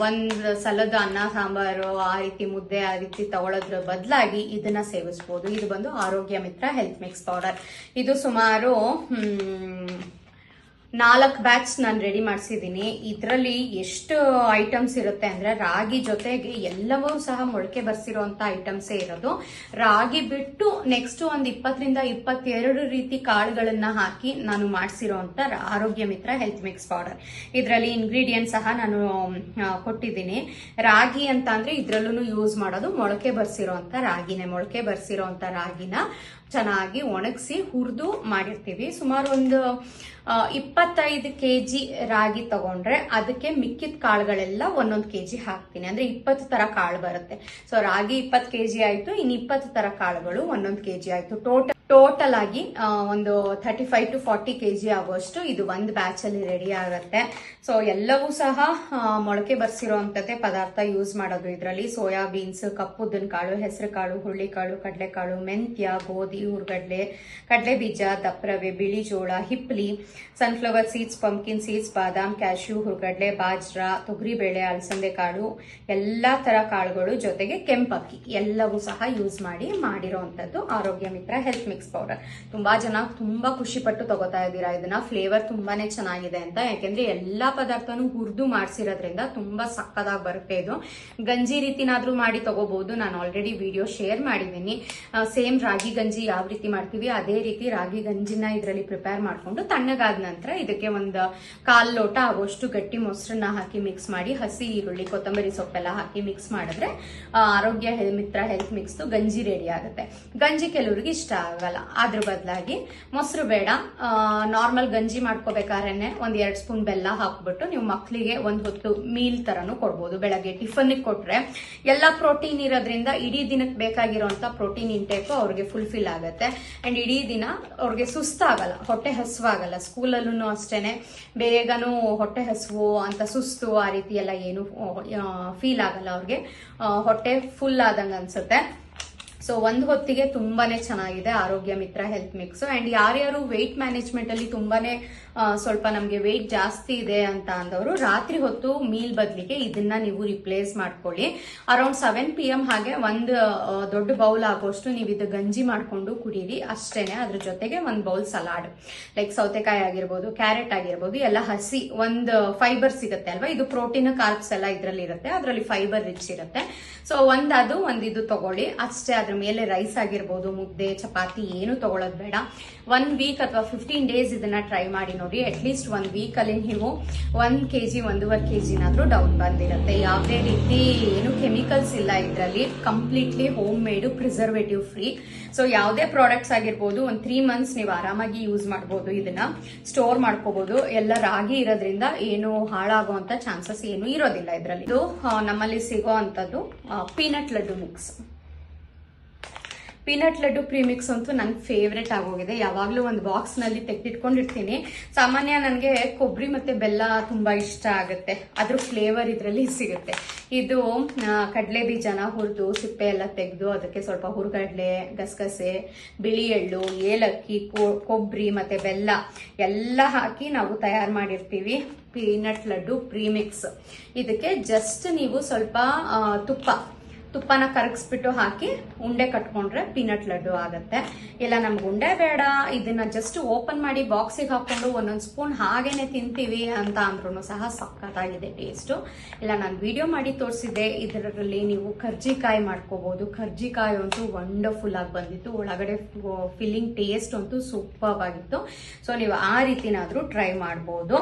ಒಂದ್ ಸಲದ ಅನ್ನ ಸಾಂಬಾರು ಆ ರೀತಿ ಮುದ್ದೆ ಆ ರೀತಿ ತಗೊಳ್ಳೋದ್ರ ಬದಲಾಗಿ ಇದನ್ನ ಸೇವಿಸಬಹುದು. ಇದು ಬಂದು ಆರೋಗ್ಯ ಮಿತ್ರ ಹೆಲ್ತ್ ಮಿಕ್ಸ್ ಪೌಡರ್. ಇದು ಸುಮಾರು 4 ಬ್ಯಾಚ್ ನಾನು ರೆಡಿ ಮಾಡಿಸಿದ್ದೀನಿ. ಇದರಲ್ಲಿ ಎಷ್ಟು ಐಟಮ್ಸ್ ಇರುತ್ತೆ ಅಂದ್ರೆ ರಾಗಿ ಜೊತೆಗೆ ಎಲ್ಲವೂ ಸಹ ಮೊಳಕೆ ಬರ್ಸಿರೋಂತ ಐಟಮ್ಸೇ ಇರೋದು. ರಾಗಿ ಬಿಟ್ಟು ನೆಕ್ಸ್ಟ್ ಒಂದು 20 ರಿಂದ 22 ರೀತಿ ಕಾಳುಗಳನ್ನ ಹಾಕಿ ನಾನು ಮಾಡಿಸಿರೋಂತ ಆರೋಗ್ಯ ಮಿತ್ರ ಹೆಲ್ತ್ ಮಿಕ್ಸ್ ಪೌಡರ್. ಇದರಲ್ಲಿ ಇಂಗ್ರೀಡಿಯೆಂಟ್ ಸಹ ನಾನು ಕೊಟ್ಟಿದ್ದೀನಿ. ರಾಗಿ ಅಂತ ಅಂದ್ರೆ ಇದ್ರಲ್ಲೂ ಯೂಸ್ ಮಾಡೋದು ಮೊಳಕೆ ಬರ್ಸಿರೋಂತ ರಾಗಿನೇ. ಮೊಳಕೆ ಬರ್ಸಿರೋಂತ ರಾಗಿನ ಚೆನ್ನಾಗಿ ಒಣಗಿಸಿ ಹುರಿದು ಮಾಡಿರ್ತೀವಿ. ಸುಮಾರು ಒಂದು 25 kg ರಾಗಿ ತಗೊಂಡ್ರೆ ಅದಕ್ಕೆ ಮಿಕ್ಕಿದ ಕಾಳುಗಳೆಲ್ಲ 1 kg ಹಾಕ್ತೀನಿ. ಅಂದ್ರೆ 20 ತರ ಕಾಳು ಬರುತ್ತೆ. ಸೊ ರಾಗಿ 20 kg ಆಯ್ತು, ಇನ್ನು 20 ತರ ಕಾಳುಗಳು 1 kg ಆಯ್ತು. ಟೋಟಲ್ ಆಗಿ ಒಂದು 35 to 40 kg ಆಗುವಷ್ಟು ಇದು ಒಂದು ಬ್ಯಾಚ್ ಅಲ್ಲಿ ರೆಡಿ ಆಗುತ್ತೆ. ಸೊ ಎಲ್ಲವೂ ಸಹ ಮೊಳಕೆ ಬರ್ಸಿರೋಂಥದ್ದೇ ಪದಾರ್ಥ ಯೂಸ್ ಮಾಡೋದು. ಇದರಲ್ಲಿ ಸೋಯಾ ಬೀನ್ಸ್, ಕಪ್ಪುದ್ದಿನ ಕಾಳು, ಹೆಸರು ಕಾಳು, ಹುರುಳಿಕಾಳು, ಕಡಲೆಕಾಳು, ಮೆಂತ್ಯ, ಗೋಧಿ, ಹುರ್ಗಡ್ಲೆ, ಕಡಲೆ ಬೀಜ, ದಪ್ಪರವೆ, ಬಿಳಿ ಜೋಳ, ಹಿಪ್ಲಿ, ಸನ್ಫ್ಲವರ್ ಸೀಡ್ಸ್, ಪಂಪ್ಕಿನ್ ಸೀಡ್ಸ್, ಬಾದಾಮ್, ಕ್ಯಾಶ್ಯೂ, ಹುರ್ಗಡ್ಲೆ, ಬಾಜ್ರಾ, ತೊಗರಿಬೇಳೆ, ಅಲಸಂದೆ ಕಾಳು, ಎಲ್ಲಾ ತರ ಕಾಳುಗಳು ಜೊತೆಗೆ ಕೆಂಪಕ್ಕಿ ಎಲ್ಲವೂ ಸಹ ಯೂಸ್ ಮಾಡಿರೋಂಥದ್ದು ಆರೋಗ್ಯ ಮಿತ್ರ ಹೆಲ್ತ್ ಮಿಕ್ಸ್ ಪೌಡರ್. ತುಂಬಾ ಜನ ತುಂಬಾ ಖುಷಿ ಪಟ್ಟು ತಗೋತಾ ಇದ್ದೀರಾ ಇದನ್ನ. ಫ್ಲೇವರ್ ತುಂಬಾನೇ ಚೆನ್ನಾಗಿದೆ ಅಂತ. ಯಾಕೆಂದ್ರೆ ಎಲ್ಲಾ ಪದಾರ್ಥನೂ ಹುರಿದು ಮಾಡಿಸಿರೋದ್ರಿಂದ ತುಂಬಾ ಸಕ್ಕದಾಗಿ ಬರುತ್ತೆ. ಇದು ಗಂಜಿ ರೀತಿನಾದ್ರೂ ಮಾಡಿ ತಗೋಬಹುದು. ನಾನು ಆಲ್ರೆಡಿ ವಿಡಿಯೋ ಶೇರ್ ಮಾಡಿದ್ದೀನಿ. ಸೇಮ್ ರಾಗಿ ಗಂಜಿ ಯಾವ ರೀತಿ ಮಾಡ್ತೀವಿ ಅದೇ ರೀತಿ ರಾಗಿ ಗಂಜಿನ ಇದರಲ್ಲಿ ಪ್ರಿಪೇರ್ ಮಾಡ್ಕೊಂಡು ತಣ್ಣಗಾದ ನಂತರ ಇದಕ್ಕೆ ಒಂದು 1/4 ಲೋಟ ಆಗೋಷ್ಟು ಗಟ್ಟಿ ಮೊಸರನ್ನ ಹಾಕಿ ಮಿಕ್ಸ್ ಮಾಡಿ ಹಸಿ ಈರುಳ್ಳಿ, ಕೊತ್ತಂಬರಿ ಸೊಪ್ಪೆಲ್ಲ ಹಾಕಿ ಮಿಕ್ಸ್ ಮಾಡಿದ್ರೆ ಆರೋಗ್ಯ ಮಿತ್ರ ಹೆಲ್ತ್ ಮಿಕ್ಸ್ ಗಂಜಿ ರೆಡಿ ಆಗುತ್ತೆ. ಗಂಜಿ ಕೆಲವರಿಗೆ ಇಷ್ಟ ಆಗಲ್ಲ. ಅದ್ರ ಬದಲಾಗಿ ಮೊಸರು ಬೇಡ, ನಾರ್ಮಲ್ ಗಂಜಿ ಮಾಡ್ಕೋಬೇಕಾದ್ರೆ 1-2 ಸ್ಪೂನ್ ಬೆಲ್ಲ ಹಾಕ್ಬಿಟ್ಟು ನೀವು ಮಕ್ಕಳಿಗೆ ಒಂದು ಹೊತ್ತು ಮೀಲ್ ತರನು ಕೊಡ್ಬೋದು. ಬೆಳಗ್ಗೆ ಟಿಫನ್ ಕೊಟ್ರೆ ಎಲ್ಲ ಪ್ರೋಟೀನ್ ಇರೋದ್ರಿಂದ ಇಡೀ ದಿನಕ್ಕೆ ಬೇಕಾಗಿರುವಂತ ಪ್ರೋಟೀನ್ ಇಂಟೇಕ್ ಅವ್ರಿಗೆ ಫುಲ್ಫಿಲ್ ಆಗುತ್ತೆ. ಅಂಡ್ ಇಡೀ ದಿನ ಅವ್ರಿಗೆ ಸುಸ್ತಾಗಲ್ಲ, ಹೊಟ್ಟೆ ಹಸುವಾಗಲ್ಲ. ಸ್ಕೂಲಲ್ಲೂ ಅಷ್ಟೇನೆ ಬೇಗನೂ ಹೊಟ್ಟೆ ಹಸುವು ಅಂತ ಸುಸ್ತು ಆ ರೀತಿ ಎಲ್ಲ ಏನು ಫೀಲ್ ಆಗಲ್ಲ. ಅವ್ರಿಗೆ ಹೊಟ್ಟೆ ಫುಲ್ ಆದಂಗ ಅನ್ಸುತ್ತೆ. ಸೊ ಒಂದು ಹೊತ್ತಿಗೆ ತುಂಬಾನೇ ಚೆನ್ನಾಗಿದೆ ಆರೋಗ್ಯ ಮಿತ್ರ ಹೆಲ್ತ್ ಮಿಕ್ಸ್. ಅಂಡ್ ಯಾರ್ಯಾರು ವೆಯ್ಟ್ ಮ್ಯಾನೇಜ್ಮೆಂಟ್ ಅಲ್ಲಿ ತುಂಬಾನೇ ಸ್ವಲ್ಪ ನಮ್ಗೆ ವೆಯ್ಟ್ ಜಾಸ್ತಿ ಇದೆ ಅಂತ ಅಂದವರು ರಾತ್ರಿ ಹೊತ್ತು ಮೀಲ್ ಬದಲಿಗೆ ಇದನ್ನ ನೀವು ರಿಪ್ಲೇಸ್ ಮಾಡ್ಕೊಳ್ಳಿ. ಅರೌಂಡ್ 7 PM ಹಾಗೆ ಒಂದು ದೊಡ್ಡ ಬೌಲ್ ಆಗೋಷ್ಟು ನೀವು ಇದು ಗಂಜಿ ಮಾಡ್ಕೊಂಡು ಕುಡೀರಿ ಅಷ್ಟೇನೆ. ಅದ್ರ ಜೊತೆಗೆ ಒಂದು ಬೌಲ್ ಸಲಾಡ್ ಲೈಕ್ ಸೌತೆಕಾಯಿ ಆಗಿರ್ಬೋದು, ಕ್ಯಾರೆಟ್ ಆಗಿರ್ಬೋದು, ಎಲ್ಲ ಹಸಿ ಒಂದು ಫೈಬರ್ ಸಿಗುತ್ತೆ ಅಲ್ವಾ. ಇದು ಪ್ರೋಟೀನ್, ಕಾರ್ಬ್ಸ್ ಎಲ್ಲ ಇದ್ರಲ್ಲಿ ಇರುತ್ತೆ, ಅದರಲ್ಲಿ ಫೈಬರ್ ರಿಚ್ ಇರುತ್ತೆ. ಸೊ ಒಂದು ಇದು ತಗೊಳ್ಳಿ ಅಷ್ಟೇ. ಅದ್ರ ಮೇಲೆ ರೈಸ್ ಆಗಿರ್ಬೋದು, ಮುದ್ದೆ, ಚಪಾತಿ ಏನು ತಗೊಳ್ಳೋದು ಬೇಡ. 1 ವೀಕ್ ಅಥವಾ 15 ಡೇಸ್ ಇದನ್ನ ಟ್ರೈ ಮಾಡಿ ನೋಡಿ. ಅಟ್ಲೀಸ್ಟ್ 1 ವೀಕ್ ಅಲ್ಲಿ ನೀವು 1 kg 1.5 kg ಡೌನ್ ಬಂದಿರುತ್ತೆ. ಯಾವುದೇ ರೀತಿ ಏನು ಕೆಮಿಕಲ್ಸ್ ಇಲ್ಲ ಇದರಲ್ಲಿ. Completely home made, preservative free. So ಯಾವುದೇ ಪ್ರಾಡಕ್ಟ್ಸ್ ಆಗಿರ್ಬೋದು 1 3 ಮಂತ್ಸ್ ನೀವು ಆರಾಮಾಗಿ ಯೂಸ್ ಮಾಡಬಹುದು. ಇದನ್ನ ಸ್ಟೋರ್ ಮಾಡ್ಕೋಬಹುದು. ಎಲ್ಲ ರಾಗಿ ಇರೋದ್ರಿಂದ ಏನು ಹಾಳಾಗುವಂತ ಚಾನ್ಸಸ್ ಏನು ಇರೋದಿಲ್ಲ ಇದರಲ್ಲಿ. ಇದು ನಮ್ಮಲ್ಲಿ ಸಿಗೋ ಅಂತದ್ದು peanut laddu mix. Peanut laddu premix ಅಂತೂ ನನ್ ಫೇವ್ರೆಟ್ ಆಗೋಗಿದೆ. ಯಾವಾಗ್ಲೂ ಒಂದು ಬಾಕ್ಸ್ ನಲ್ಲಿ ತೆಗೆದಿಟ್ಕೊಂಡಿರ್ತೀನಿ. ಸಾಮಾನ್ಯ ನನಗೆ ಕೊಬ್ಬರಿ ಮತ್ತೆ ಬೆಲ್ಲ ತುಂಬಾ ಇಷ್ಟ ಆಗುತ್ತೆ. ಅದ್ರ ಫ್ಲೇವರ್ ಇದರಲ್ಲಿ ಸಿಗುತ್ತೆ. ಇದು ಕಡಲೆ ಬೀಜನ ಹುರಿದು ಸಿಪ್ಪೆ ಎಲ್ಲ ತೆಗೆದು ಅದಕ್ಕೆ ಸ್ವಲ್ಪ ಹುರ್ಗಡ್ಲೆ, ಗಸಗಸೆ, ಬಿಳಿ ಎಳ್ಳು, ಏಲಕ್ಕಿ, ಕೊಬ್ಬರಿ ಮತ್ತೆ ಬೆಲ್ಲ ಎಲ್ಲ ಹಾಕಿ ನಾವು ತಯಾರು ಮಾಡಿರ್ತೀವಿ ಪೀನಟ್ ಲಡ್ಡು ಪ್ರೀಮಿಕ್ಸ್. ಇದಕ್ಕೆ ಜಸ್ಟ್ ನೀವು ಸ್ವಲ್ಪ ತುಪ್ಪನ ಕರಗಿಸ್ಬಿಟ್ಟು ಹಾಕಿ ಉಂಡೆ ಕಟ್ಕೊಂಡ್ರೆ ಪೀನಟ್ ಲಡ್ಡು ಆಗತ್ತೆ. ಇಲ್ಲ ನಮ್ಗೆ ಉಂಡೆ ಬೇಡ, ಇದನ್ನ ಜಸ್ಟ್ ಓಪನ್ ಮಾಡಿ ಬಾಕ್ಸಿಗೆ ಹಾಕೊಂಡು 1 ಸ್ಪೂನ್ ಹಾಗೇನೆ ತಿಂತೀವಿ ಅಂತ ಅಂದ್ರೂ ಸಹ ಸಕ್ಕತ್ತಾಗಿದೆ ಟೇಸ್ಟು. ಇಲ್ಲ ನಾನು ವಿಡಿಯೋ ಮಾಡಿ ತೋರಿಸಿದ್ದೆ. ಇದರಲ್ಲಿ ನೀವು ಕರ್ಜಿಕಾಯಿ ಮಾಡ್ಕೋಬಹುದು. ಕರ್ಜಿಕಾಯಿ ಅಂತೂ ವಂಡರ್ಫುಲ್ ಆಗಿ ಬಂದಿತ್ತು. ಒಳಗಡೆ ಫಿಲ್ಲಿಂಗ್ ಟೇಸ್ಟ್ ಅಂತೂ ಸೂಪರ್ ಆಗಿತ್ತು. ಸೊ ನೀವು ಆ ರೀತಿನಾದ್ರೂ ಟ್ರೈ ಮಾಡಬಹುದು.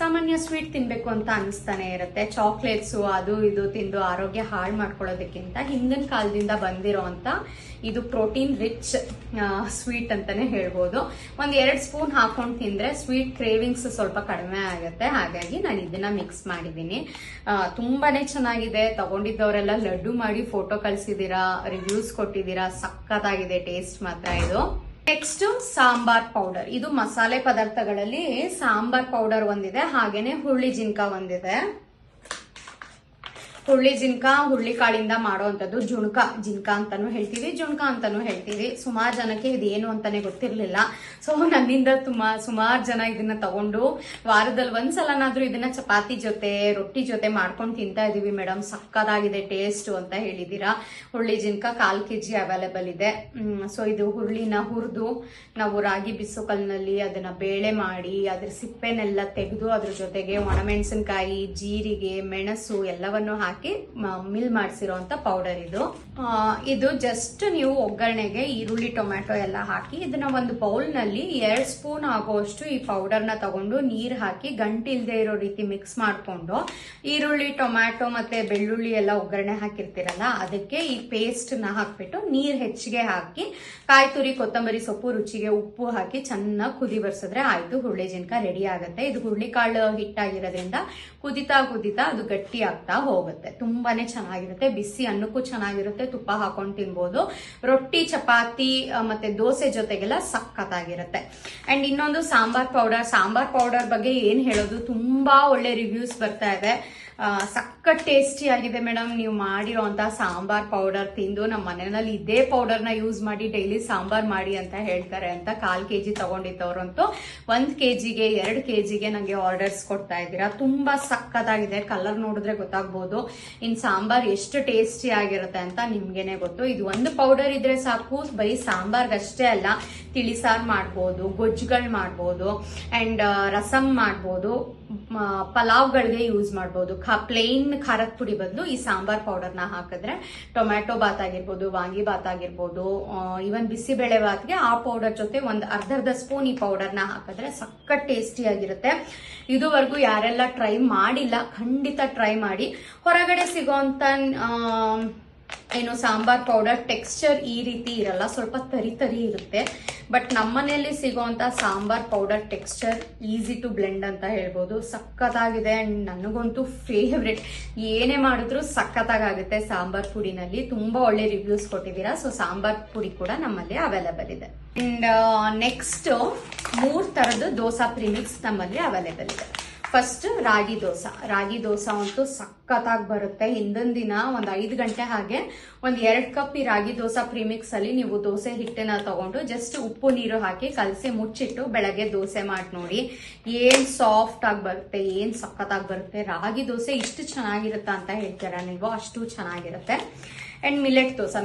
ಸಾಮಾನ್ಯ ಸ್ವೀಟ್ ತಿನ್ಬೇಕು ಅಂತ ಅನಿಸ್ತಾನೆ ಇರುತ್ತೆ. ಚಾಕ್ಲೇಟ್ಸು ಅದು ಇದು ತಿಂದು ಆರೋಗ್ಯ ಹಾಳು ಮಾಡ್ಕೊಳ್ಳೋದಕ್ಕಿಂತ ಹಿಂದಿನ ಕಾಲದಿಂದ ಬಂದಿರೋಂತ ಇದು ಪ್ರೋಟೀನ್ ರಿಚ್ ಸ್ವೀಟ್ ಅಂತಾನೆ ಹೇಳ್ಬೋದು. 1-2 ಸ್ಪೂನ್ ಹಾಕೊಂಡು ತಿಂದ್ರೆ ಸ್ವೀಟ್ ಕ್ರೇವಿಂಗ್ಸ್ ಸ್ವಲ್ಪ ಕಡಿಮೆ ಆಗುತ್ತೆ. ಹಾಗಾಗಿ ನಾನು ಇದನ್ನ ಮಿಕ್ಸ್ ಮಾಡಿದ್ದೀನಿ. ತುಂಬಾನೇ ಚೆನ್ನಾಗಿದೆ. ತಗೊಂಡಿದ್ದವರೆಲ್ಲ ಲಡ್ಡು ಮಾಡಿ ಫೋಟೋ ಕಳ್ಸಿದೀರಾ, ರಿವ್ಯೂಸ್ ಕೊಟ್ಟಿದ್ದೀರಾ. ಸಕ್ಕತ್ತಾಗಿದೆ ಟೇಸ್ಟ್ ಮಾತ್ರ ಇದು. Next sambar powder. ಇದು ಮಸಾಲೆ ಪದಾರ್ಥಗಳಲ್ಲಿ ಸಾಂಬಾರ್ ಪೌಡರ್ ಒಂದಿದೆ, ಹಾಗೇನೆ ಹುರುಳಿ ಜಿನ್ಕ ಒಂದಿದೆ. ಹುರುಳಿ ಜಿನ್ಕ ಹುರುಳಿಕಾಳಿಂದ ಮಾಡುವಂಥದ್ದು. ಜಿನ್ಕ ಅಂತಾನು ಹೇಳ್ತೀವಿ, ಜುಣ್ಕ ಅಂತಾನು ಹೇಳ್ತೀವಿ. ಸುಮಾರು ಜನಕ್ಕೆ ಇದೇನು ಅಂತಾನೆ ಗೊತ್ತಿರ್ಲಿಲ್ಲ. ಸೊ ನನ್ನಿಂದ ಸುಮಾರು ಜನ ಇದನ್ನ ತಗೊಂಡು ವಾರದಲ್ಲಿ ಒಂದ್ಸಲನಾದ್ರೂ ಇದನ್ನ ಚಪಾತಿ ಜೊತೆ ರೊಟ್ಟಿ ಜೊತೆ ಮಾಡ್ಕೊಂಡು ತಿಂತಾ ಇದೀವಿ ಮೇಡಮ್, ಸಕ್ಕದಾಗಿದೆ ಟೇಸ್ಟ್ ಅಂತ ಹೇಳಿದೀರಾ. ಹುರುಳಿ ಜಿನ್ಕ 1/4 kg ಅವೈಲೇಬಲ್ ಇದೆ. ಸೊ ಇದು ಹುರುಳಿನ ಹುರಿದು ನಾವು ರಾಗಿ ಬಿಸು ಕಲ್ಲಿನಲ್ಲಿ ಅದನ್ನ ಬೇಳೆ ಮಾಡಿ ಅದ್ರ ಸಿಪ್ಪೆನೆಲ್ಲ ತೆಗೆದು ಅದ್ರ ಜೊತೆಗೆ ಒಣಮೆಣಸಿನಕಾಯಿ, ಜೀರಿಗೆ, ಮೆಣಸು ಎಲ್ಲವನ್ನು ಹಾಕಿ ಮಿಲ್ ಮಾಡಿಸಿರೋಂಥ ಪೌಡರ್ ಇದು. ಇದು ಜಸ್ಟ್ ನೀವು ಒಗ್ಗರಣೆಗೆ ಈರುಳ್ಳಿ, ಟೊಮ್ಯಾಟೊ ಎಲ್ಲ ಹಾಕಿ ಇದನ್ನ ಒಂದು ಬೌಲ್ ನಲ್ಲಿ 2 ಸ್ಪೂನ್ ಆಗುವಷ್ಟು ಈ ಪೌಡರ್ನ ತಗೊಂಡು ನೀರ್ ಹಾಕಿ ಗಂಟಿಲ್ದೆ ಇರೋ ರೀತಿ ಮಿಕ್ಸ್ ಮಾಡ್ಕೊಂಡು ಈರುಳ್ಳಿ, ಟೊಮ್ಯಾಟೊ ಮತ್ತೆ ಬೆಳ್ಳುಳ್ಳಿ ಎಲ್ಲ ಒಗ್ಗರಣೆ ಹಾಕಿರ್ತೀರಲ್ಲ ಅದಕ್ಕೆ ಈ ಪೇಸ್ಟ್ ನ ಹಾಕ್ಬಿಟ್ಟು ನೀರ್ ಹೆಚ್ಚಿಗೆ ಹಾಕಿ ಕಾಯಿ ತುರಿ, ಕೊತ್ತಂಬರಿ ಸೊಪ್ಪು, ರುಚಿಗೆ ಉಪ್ಪು ಹಾಕಿ ಚೆನ್ನಾಗಿ ಕುದಿ ಬರ್ಸಿದ್ರೆ ಆಯ್ತು, ಹುರುಳಿ ಜಿನ್ಕ ರೆಡಿ ಆಗುತ್ತೆ. ಇದು ಹುರುಳಿಕಾಳು ಹಿಟ್ಟಾಗಿರೋದ್ರಿಂದ ಕುದಿತಾ ಅದು ಗಟ್ಟಿ ಆಗ್ತಾ ಹೋಗುತ್ತೆ. ತುಂಬಾನೇ ಚೆನ್ನಾಗಿರುತ್ತೆ, ಬಿಸಿ ಅನ್ನಕ್ಕೂ ಚೆನ್ನಾಗಿರುತ್ತೆ, ತುಪ್ಪ ಹಾಕೊಂಡು ತಿನ್ಬೋದು. ರೊಟ್ಟಿ, ಚಪಾತಿ ಮತ್ತೆ ದೋಸೆ ಜೊತೆಗೆಲ್ಲ ಸಖತ್ತಾಗಿರುತ್ತೆ. ಅಂಡ್ ಇನ್ನೊಂದು ಸಾಂಬಾರ್ ಪೌಡರ್ ಬಗ್ಗೆ ಏನ್ ಹೇಳೋದು, ತುಂಬಾ ಒಳ್ಳೆ ರಿವ್ಯೂಸ್ ಬರ್ತಾ ಇದೆ. ಸಖತ್ ಟೇಸ್ಟಿ ಆಗಿದೆ ಮೇಡಮ್. ನೀವು ಮಾಡಿರೋಂತ ಸಾಂಬಾರ್ ಪೌಡರ್ ತಿಂದು ನಮ್ಮ ಮನೆಯಲ್ಲಿ ಇದೇ ಪೌಡರ್ನ ಯೂಸ್ ಮಾಡಿ ಡೈಲಿ ಸಾಂಬಾರ್ ಮಾಡಿ ಅಂತ ಹೇಳ್ತಾರೆ ಅಂತ 1/4 kg ತಗೊಂಡಿದ್ದವ್ರಂತೂ 1 kgಗೆ 2 kgಗೆ ನಂಗೆ ಆರ್ಡರ್ಸ್ ಕೊಡ್ತಾ ಇದ್ದೀರಾ. ತುಂಬಾ ಸಖತ್ತಾಗಿದೆ, ಕಲರ್ ನೋಡಿದ್ರೆ ಗೊತ್ತಾಗ್ಬೋದು ಇನ್ ಸಾಂಬಾರ್ ಎಷ್ಟು ಟೇಸ್ಟಿ ಆಗಿರುತ್ತೆ ಅಂತ ನಿಮ್ಗೆನೆ ಗೊತ್ತು. ಇದು ಒಂದು ಪೌಡರ್ ಇದ್ರೆ ಸಾಕು, ಬರೀ ಸಾಂಬಾರ್ಗಷ್ಟೇ ಅಲ್ಲ, ತಿಳಿಸಾರು ಮಾಡ್ಬೋದು, ಗೊಜ್ಜುಗಳು ಮಾಡ್ಬೋದು, ಅಂಡ್ ರಸಂ ಮಾಡ್ಬೋದು, ಪಲಾವ್ಗಳಿಗೆ ಯೂಸ್ ಮಾಡ್ಬೋದು. ಪ್ಲೇನ್ ಖಾರದ ಪುಡಿ ಬದಲು ಈ ಸಾಂಬಾರ್ ಪೌಡರ್ನ ಹಾಕಿದ್ರೆ ಟೊಮ್ಯಾಟೊ ಬಾತ್ ಆಗಿರ್ಬೋದು, ವಾಂಗಿ ಬಾತ್ ಆಗಿರ್ಬೋದು, ಇವನ್ ಬಿಸಿಬೇಳೆ ಬಾತ್ಗೆ ಆ ಪೌಡರ್ ಜೊತೆ ಒಂದು ಅರ್ಧ ಸ್ಪೂನ್ ಈ ಪೌಡರ್ನ ಹಾಕಿದ್ರೆ ಸಖತ್ ಟೇಸ್ಟಿ ಆಗಿರುತ್ತೆ. ಇದುವರೆಗೂ ಯಾರೆಲ್ಲ ಟ್ರೈ ಮಾಡಿಲ್ಲ ಖಂಡಿತ ಟ್ರೈ ಮಾಡಿ. ಹೊರಗಡೆ ಸಿಗೋಂತ ಏನು ಸಾಂಬಾರ್ ಪೌಡರ್ ಟೆಕ್ಸ್ಚರ್ ಈ ರೀತಿ ಇರಲ್ಲ, ಸ್ವಲ್ಪ ತರಿ ಇರುತ್ತೆ. ಬಟ್ ನಮ್ಮನೆಯಲ್ಲಿ ಸಿಗೋಂತ sambar powder texture easy to blend ಅಂತ ಹೇಳ್ಬೋದು. ಸಖತ್ತಾಗಿದೆ ಅಂಡ್ ನನಗಂತೂ ಫೇವ್ರೆಟ್. ಏನೇ ಮಾಡಿದ್ರು ಸಖತ್ತಾಗುತ್ತೆ ಸಾಂಬಾರ್ ಪುಡಿನಲ್ಲಿ. ತುಂಬಾ ಒಳ್ಳೆ ರಿವ್ಯೂಸ್ ಕೊಟ್ಟಿದ್ದೀರಾ. ಸೊ ಸಾಂಬಾರ್ ಪುಡಿ ಕೂಡ ನಮ್ಮಲ್ಲಿ ಅವೈಲೇಬಲ್ ಇದೆ. ಅಂಡ್ ನೆಕ್ಸ್ಟ್ 3 ತರದ್ದು ದೋಸಾ ಪ್ರಿಮಿಕ್ಸ್ ನಮ್ಮಲ್ಲಿ ಅವೈಲೇಬಲ್ ಇದೆ. ಫಸ್ಟ್ ರಾಗಿ ದೋಸಾ ಅಂತೂ ಸಖತ್ತಾಗಿ ಬರುತ್ತೆ. ಹಿಂದಿನ ದಿನ ಒಂದು 5 ಗಂಟೆ ಹಾಗೆ 1-2 ಕಪ್ ಈ ರಾಗಿ ದೋಸಾ ಪ್ರಿಮಿಕ್ಸ್ ಅಲ್ಲಿ ನೀವು ದೋಸೆ ಹಿಟ್ಟನ್ನ ತಗೊಂಡು ಜಸ್ಟ್ ಉಪ್ಪು ನೀರು ಹಾಕಿ ಕಲಸಿ ಮುಚ್ಚಿಟ್ಟು ಬೆಳಗ್ಗೆ ದೋಸೆ ಮಾಡಿ ನೋಡಿ, ಏನ್ ಸಾಫ್ಟ್ ಆಗಿ ಬರುತ್ತೆ, ಏನ್ ಸಖತ್ತಾಗಿ ಬರುತ್ತೆ. ರಾಗಿ ದೋಸೆ ಇಷ್ಟು ಚೆನ್ನಾಗಿರುತ್ತಾ ಅಂತ ಹೇಳ್ತೀರಾ ನೀವು, ಅಷ್ಟು ಚೆನ್ನಾಗಿರುತ್ತೆ. ಅಂಡ್ ಮಿಲೆಟ್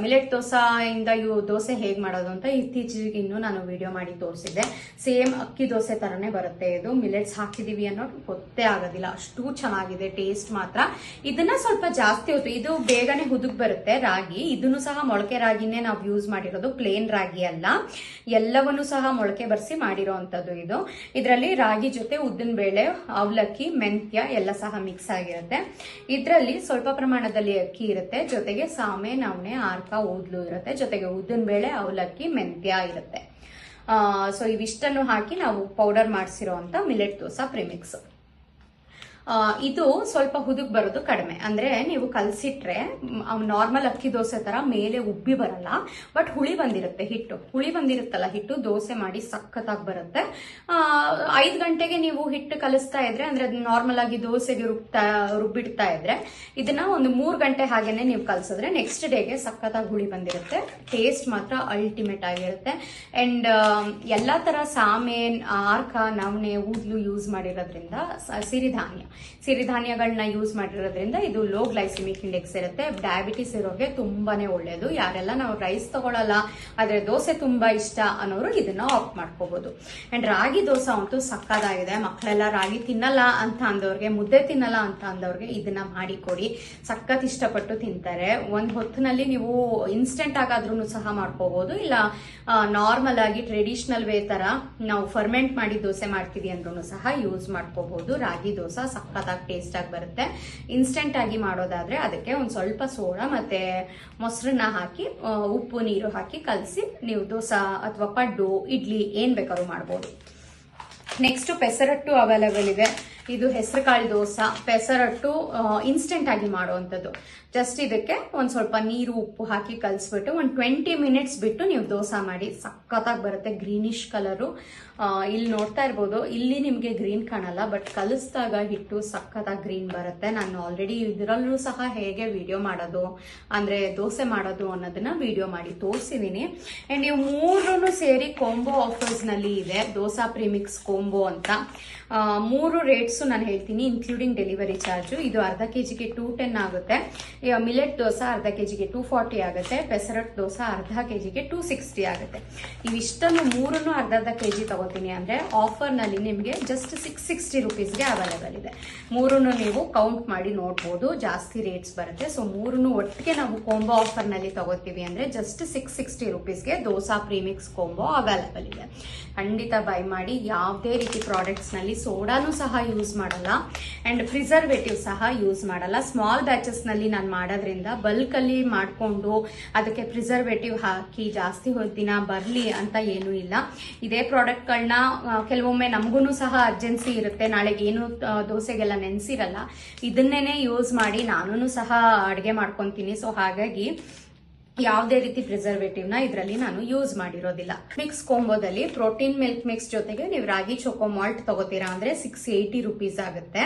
ದೋಸಾ ಇಂದ ದೋಸೆ ಹೇಗ್ ಮಾಡೋದು ಅಂತ ಇತ್ತೀಚೆಗೆ ಇನ್ನೂ ನಾನು ವಿಡಿಯೋ ಮಾಡಿ ತೋರಿಸಿದ್ದೆ. ಸೇಮ್ ಅಕ್ಕಿ ದೋಸೆ ತರನೇ ಬರುತ್ತೆ ಇದು. ಮಿಲೆಟ್ಸ್ ಹಾಕಿದೀವಿ ಅನ್ನೋದು ಗೊತ್ತೇ ಆಗೋದಿಲ್ಲ, ಅಷ್ಟು ಚೆನ್ನಾಗಿದೆ ಟೇಸ್ಟ್ ಮಾತ್ರ. ಇದನ್ನ ಸ್ವಲ್ಪ ಜಾಸ್ತಿ ಹೊತ್ತು, ಇದು ಬೇಗನೆ ಹುದುಗ್ ಬರುತ್ತೆ ರಾಗಿ. ಇದನ್ನು ಸಹ ಮೊಳಕೆ ರಾಗಿನೇ ನಾವು ಯೂಸ್ ಮಾಡಿರೋದು, ಪ್ಲೇನ್ ರಾಗಿ ಅಲ್ಲ, ಎಲ್ಲವನ್ನೂ ಸಹ ಮೊಳಕೆ ಬರ್ಸಿ ಮಾಡಿರೋ ಅಂತದ್ದು ಇದು. ಇದರಲ್ಲಿ ರಾಗಿ ಜೊತೆ ಉದ್ದಿನ ಬೇಳೆ, ಅವಲಕ್ಕಿ, ಮೆಂತ್ಯ ಎಲ್ಲ ಸಹ ಮಿಕ್ಸ್ ಆಗಿರುತ್ತೆ. ಇದರಲ್ಲಿ ಸ್ವಲ್ಪ ಪ್ರಮಾಣದಲ್ಲಿ ಅಕ್ಕಿ ಇರುತ್ತೆ, ಜೊತೆಗೆ ನವಣೆ, ಆರ್ಕ, ಊದ್ಲು ಇರುತ್ತೆ, ಜೊತೆಗೆ ಉದ್ದಿನ ಬೇಳೆ, ಅವಲಕ್ಕಿ, ಮೆಂತ್ಯ ಇರುತ್ತೆ. ಸೊ ಇವಿಷ್ಟನ್ನು ಹಾಕಿ ನಾವು ಪೌಡರ್ ಮಾಡಿಸಿರೋ ಅಂತ ಮಿಲೆಟ್ ದೋಸಾ ಪ್ರಿಮಿಕ್ಸ್. ಇದು ಸ್ವಲ್ಪ ಹುದುಗ್ ಬರೋದು ಕಡಿಮೆ, ಅಂದ್ರೆ ನೀವು ಕಲಸಿಟ್ರೆ ನಾರ್ಮಲ್ ಅಕ್ಕಿ ದೋಸೆ ತರ ಮೇಲೆ ಉಬ್ಬಿ ಬರಲ್ಲ, ಬಟ್ ಹುಳಿ ಬಂದಿರುತ್ತಲ್ಲ ಹಿಟ್ಟು, ದೋಸೆ ಮಾಡಿ ಸಖತ್ತಾಗಿ ಬರುತ್ತೆ. 5 ಗಂಟೆಗೆ ನೀವು ಹಿಟ್ಟು ಕಲಿಸ್ತಾ ಇದ್ರೆ, ಅಂದ್ರೆ ನಾರ್ಮಲ್ ಆಗಿ ದೋಸೆಗೆ ರುಬ್ಬಿಡ್ತಾ ಇದ್ರೆ, ಇದನ್ನ ಒಂದು 3 ಗಂಟೆ ಹಾಗೇನೆ ನೀವು ಕಲ್ಸಿದ್ರೆ ನೆಕ್ಸ್ಟ್ ಡೇಗೆ ಸಖತ್ತಾಗಿ ಹುಳಿ ಬಂದಿರುತ್ತೆ. ಟೇಸ್ಟ್ ಮಾತ್ರ ಅಲ್ಟಿಮೇಟ್ ಆಗಿರುತ್ತೆ. ಅಂಡ್ ಎಲ್ಲಾ ತರ ಸಾಮೆ, ಆರ್ಕ, ನವಣೆ, ಊದ್ಲು ಯೂಸ್ ಮಾಡಿರೋದ್ರಿಂದ, ಸಿರಿಧಾನ್ಯಗಳನ್ನ ಯೂಸ್ ಮಾಡಿರೋದ್ರಿಂದ ಇದು ಲೋ ಗ್ಲೈಸಿಮಿಕ್ ಇಂಡೆಕ್ಸ್ ಇರುತ್ತೆ. ಡಯಾಬಿಟಿಸ್ ಇರೋಗೆ ತುಂಬಾನೇ ಒಳ್ಳೇದು. ಯಾರೆಲ್ಲ ನಾವು ರೈಸ್ ತಗೊಳಲ್ಲ ಆದ್ರೆ ದೋಸೆ ತುಂಬಾ ಇಷ್ಟ ಅನ್ನೋರು ಇದನ್ನ ಆಪ್ಟ್ ಮಾಡ್ಕೋಬಹುದು. ಅಂಡ್ ರಾಗಿ ದೋಸೆ ಅಂತೂ ಸಕ್ಕದಾಗಿದೆ. ಮಕ್ಕಳೆಲ್ಲ ರಾಗಿ ತಿನ್ನಲ್ಲ ಅಂತ ಅಂದವ್ರಿಗೆ, ಮುದ್ದೆ ತಿನ್ನಲ್ಲ ಅಂತ ಅಂದವ್ರಿಗೆ ಇದನ್ನ ಮಾಡಿ ಕೊಡಿ, ಸಖತ್ ಇಷ್ಟಪಟ್ಟು ತಿಂತಾರೆ. ಒಂದ್ ಹೊತ್ತಿನಲ್ಲಿ ನೀವು ಇನ್ಸ್ಟೆಂಟ್ ಆಗಾದ್ರೂ ಸಹ ಮಾಡ್ಕೋಬಹುದು, ಇಲ್ಲ ನಾರ್ಮಲ್ ಆಗಿ ಟ್ರೆಡಿಷನಲ್ ವೇ ತರ ನಾವು ಫರ್ಮೆಂಟ್ ಮಾಡಿ ದೋಸೆ ಮಾಡ್ತೀವಿ ಅಂದ್ರೂ ಸಹ ಯೂಸ್ ಮಾಡ್ಕೋಬಹುದು. ರಾಗಿ ದೋಸೆ ಸಖತ್ತಾಗಿ ಟೇಸ್ಟ್ ಆಗಿ ಬರುತ್ತೆ. ಇನ್ಸ್ಟೆಂಟ್ ಆಗಿ ಮಾಡೋದಾದ್ರೆ ಅದಕ್ಕೆ ಒಂದ್ ಸ್ವಲ್ಪ ಸೋಡಾ ಮತ್ತೆ ಮೊಸರನ್ನ ಹಾಕಿ ಉಪ್ಪು ನೀರು ಹಾಕಿ ಕಲಸಿ ನೀವು ದೋಸೆ ಅಥವಾ ಪಡ್ಡು, ಇಡ್ಲಿ ಏನ್ ಬೇಕಾದ್ರೂ ಮಾಡ್ಬೋದು. ನೆಕ್ಸ್ಟ್ ಪೆಸರಟ್ಟು ಅವೈಲೇಬಲ್ ಇದೆ. ಇದು ಹೆಸರುಕಾಳು ದೋಸೆ. ಪೆಸರಟ್ಟು ಇನ್ಸ್ಟೆಂಟ್ ಆಗಿ ಮಾಡುವಂಥದ್ದು. ಜಸ್ಟ್ ಇದಕ್ಕೆ ಒಂದ್ ಸ್ವಲ್ಪ ನೀರು ಉಪ್ಪು ಹಾಕಿ ಕಲಿಸ್ಬಿಟ್ಟು 20 ಮಿನಿಟ್ಸ್ ಬಿಟ್ಟು ನೀವು ದೋಸೆ ಮಾಡಿ, ಸಖತ್ತಾಗಿ ಬರುತ್ತೆ. ಗ್ರೀನಿಶ್ ಕಲರು, ಇಲ್ಲಿ ನೋಡ್ತಾ ಇರ್ಬೋದು, ಇಲ್ಲಿ ನಿಮಗೆ ಗ್ರೀನ್ ಕಾಣಲ್ಲ, ಬಟ್ ಕಲಿಸಿದಾಗ ಹಿಟ್ಟು ಸಕ್ಕತ್ತಾಗಿ ಗ್ರೀನ್ ಬರುತ್ತೆ. ನಾನು ಆಲ್ರೆಡಿ ಇದರಲ್ಲೂ ಸಹ ಹೇಗೆ ವಿಡಿಯೋ ಮಾಡೋದು ಅಂದ್ರೆ ದೋಸೆ ಮಾಡೋದು ಅನ್ನೋದನ್ನ ವಿಡಿಯೋ ಮಾಡಿ ತೋರಿಸಿದೀನಿ. ಅಂಡ್ ನೀವು ಮೂರನ್ನು ಸೇರಿ ಕಾಂಬೋ ಆಫರ್ಸ್ ನಲ್ಲಿ ಇದೆ, ದೋಸಾ ಪ್ರಿಮಿಕ್ಸ್ ಕಾಂಬೋ ಅಂತ. 3 ರೇಟ್ಸ್ ನಾನು ಹೇಳ್ತೀನಿ, ಇನ್ಕ್ಲೂಡಿಂಗ್ ಡೆಲಿವರಿ ಚಾರ್ಜ್. ಇದು ಅರ್ಧ ಕೆಜಿಗೆ 210 ಆಗುತ್ತೆ. ಮಿಲೆಟ್ ದೋಸಾ ಅರ್ಧ ಕೆಜಿಗೆ 240 ಆಗುತ್ತೆ. ಪೆಸರಟ್ ದೋಸಾ ಅರ್ಧ ಕೆಜಿಗೆ 260 ಆಗುತ್ತೆ. ಇವಿಷ್ಟನ್ನು ಮೂರನ್ನು ಅರ್ಧ ಕೆಜಿ ತಗೋತೀನಿ ಅಂದ್ರೆ ಆಫರ್ ನಲ್ಲಿ ನಿಮಗೆ ಜಸ್ಟ್ 660 ರುಪೀಸ್ಗೆ ಅವೈಲೇಬಲ್ ಇದೆ. ಮೂರನ್ನು ನೀವು ಕೌಂಟ್ ಮಾಡಿ ನೋಡ್ಬೋದು, ಜಾಸ್ತಿ ರೇಟ್ಸ್ ಬರುತ್ತೆ. ಸೊ ಮೂರನ್ನು ಒಟ್ಟಿಗೆ ನಾವು ಕಾಂಬೋ ಆಫರ್ ನಲ್ಲಿ ತಗೋತೀವಿ ಅಂದ್ರೆ ಜಸ್ಟ್ 660 ರುಪೀಸ್ಗೆ ದೋಸಾ ಪ್ರೀಮಿಕ್ಸ್ ಕಾಂಬೋ ಅವೈಲೇಬಲ್ ಇದೆ. ಖಂಡಿತ ಬೈ ಮಾಡಿ. ಯಾವುದೇ ರೀತಿ ಪ್ರಾಡಕ್ಟ್ಸ್ ನಲ್ಲಿ ಸೋಡಾನು ಸಹ ಯೂಸ್ ಮಾಡಲ್ಲ ಅಂಡ್ ಪ್ರಿಸರ್ವೇಟಿವ್ ಸಹ ಯೂಸ್ ಮಾಡಲ್ಲ. ಸ್ಮಾಲ್ ಬ್ಯಾಚಸ್ ನಲ್ಲಿ ನಾನು ಮಾಡೋದ್ರಿಂದ ಬಲ್ಕ್ ಅಲ್ಲಿ ಮಾಡ್ಕೊಂಡು ಅದಕ್ಕೆ ಪ್ರಿಸರ್ವೇಟಿವ್ ಹಾಕಿ ಜಾಸ್ತಿ ದಿನ ಬರ್ಲಿ ಅಂತ ಏನೂ ಇಲ್ಲ. ಇದೇ ಪ್ರಾಡಕ್ಟ್ ಗಳನ್ನ ಕೆಲವೊಮ್ಮೆ ನಮಗೂ ಸಹ ಅರ್ಜೆನ್ಸಿ ಇರುತ್ತೆ, ನಾಳೆಗೆ ಏನು ದೋಸೆಗೆಲ್ಲ ನೆನ್ಸಿರಲ್ಲ, ಇದನ್ನೇನೆ ಯೂಸ್ ಮಾಡಿ ನಾನು ಸಹ ಅಡುಗೆ ಮಾಡ್ಕೊಂತೀನಿ. ಸೊ ಹಾಗಾಗಿ ಯಾವುದೇ ರೀತಿ ಪ್ರಿಸರ್ವೇಟಿವ್ ನ ಇದರಲ್ಲಿ ನಾನು ಯೂಸ್ ಮಾಡಿರೋದಿಲ್ಲ. ಮಿಕ್ಸ್ ಕಾಂಬೋದಲ್ಲಿ ಪ್ರೋಟೀನ್ ಮಿಲ್ಕ್ ಮಿಕ್ಸ್ ಜೊತೆಗೆ ನೀವು ರಾಗಿ ಚೋಕೋ ಮಾಲ್ಟ್ ತಗೋತೀರಾ ಅಂದ್ರೆ 680 ರುಪೀಸ್ ಆಗುತ್ತೆ.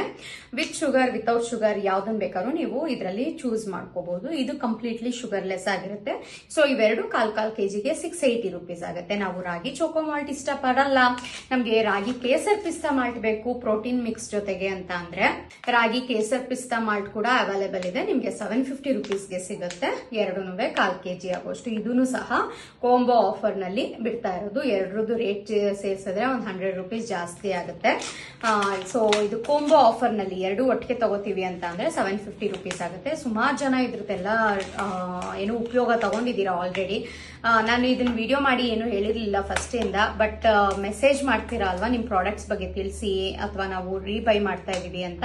ವಿತ್ ಶುಗರ್ ವಿತೌಟ್ ಶುಗರ್ ಯಾವ್ದನ್ ಬೇಕಾದ್ರೂ ನೀವು ಇದರಲ್ಲಿ ಚೂಸ್ ಮಾಡ್ಕೋಬಹುದು. ಇದು ಕಂಪ್ಲೀಟ್ಲಿ ಶುಗರ್ಲೆಸ್ ಆಗಿರುತ್ತೆ. ಸೊ ಇವೆರಡು ಕಾಲ್ ಕೆಜಿಗೆ 680 ರುಪೀಸ್ ಆಗುತ್ತೆ. ನಾವು ರಾಗಿ ಚೋಕೋ ಮಾಲ್ಟ್ ಇಷ್ಟ ಪಡಲ್ಲ, ನಮ್ಗೆ ರಾಗಿ ಕೇಸರ್ ಪಿಸ್ತಾ ಮಾಲ್ಟ್ ಬೇಕು ಪ್ರೋಟೀನ್ ಮಿಕ್ಸ್ ಜೊತೆಗೆ ಅಂತ ಅಂದ್ರೆ ರಾಗಿ ಕೇಸರ್ ಪಿಸ್ತಾ ಮಾಲ್ಟ್ ಕೂಡ ಅವೈಲೇಬಲ್ ಇದೆ. ನಿಮ್ಗೆ 750 ರುಪೀಸ್ಗೆ ಸಿಗುತ್ತೆ. ಎರಡೂನುವೆ ಕಾಲ್ ಕೆಜಿ ಆಗೋಷ್ಟು. ಇದೂ ಸಹ ಕಾಂಬೋ ಆಫರ್ ನಲ್ಲಿ ಬಿಡ್ತಾ ಇರೋದು. ಎರಡರದ್ದು ರೇಟ್ ಸೇರಿಸಿದ್ರೆ ಒಂದು 100 ರುಪೀಸ್ ಜಾಸ್ತಿ ಆಗುತ್ತೆ. ಸೊ ಇದು ಕಾಂಬೋ ಆಫರ್ ನಲ್ಲಿ ಎರಡು ಒಟ್ಟಿಗೆ ತಗೋತೀವಿ ಅಂತ ಅಂದ್ರೆ 750 ರುಪೀಸ್ ಆಗುತ್ತೆ. ಸುಮಾರು ಜನ ಇದ್ರದ್ದೆಲ್ಲ ಏನು ಉಪಯೋಗ ತಗೊಂಡಿದ್ದೀರಾ ಆಲ್ರೆಡಿ. ನಾನು ಇದನ್ನ ವಿಡಿಯೋ ಮಾಡಿ ಏನು ಹೇಳಿರ್ಲಿಲ್ಲ ಫಸ್ಟ್ ಇಂದ, ಬಟ್ ಮೆಸೇಜ್ ಮಾಡ್ತೀರಾ ಅಲ್ವಾ ನಿಮ್ ಪ್ರಾಡಕ್ಟ್ಸ್ ಬಗ್ಗೆ ತಿಳಿಸಿ ಅಥವಾ ನಾವು ರೀಬೈ ಮಾಡ್ತಾ ಇದೀವಿ ಅಂತ.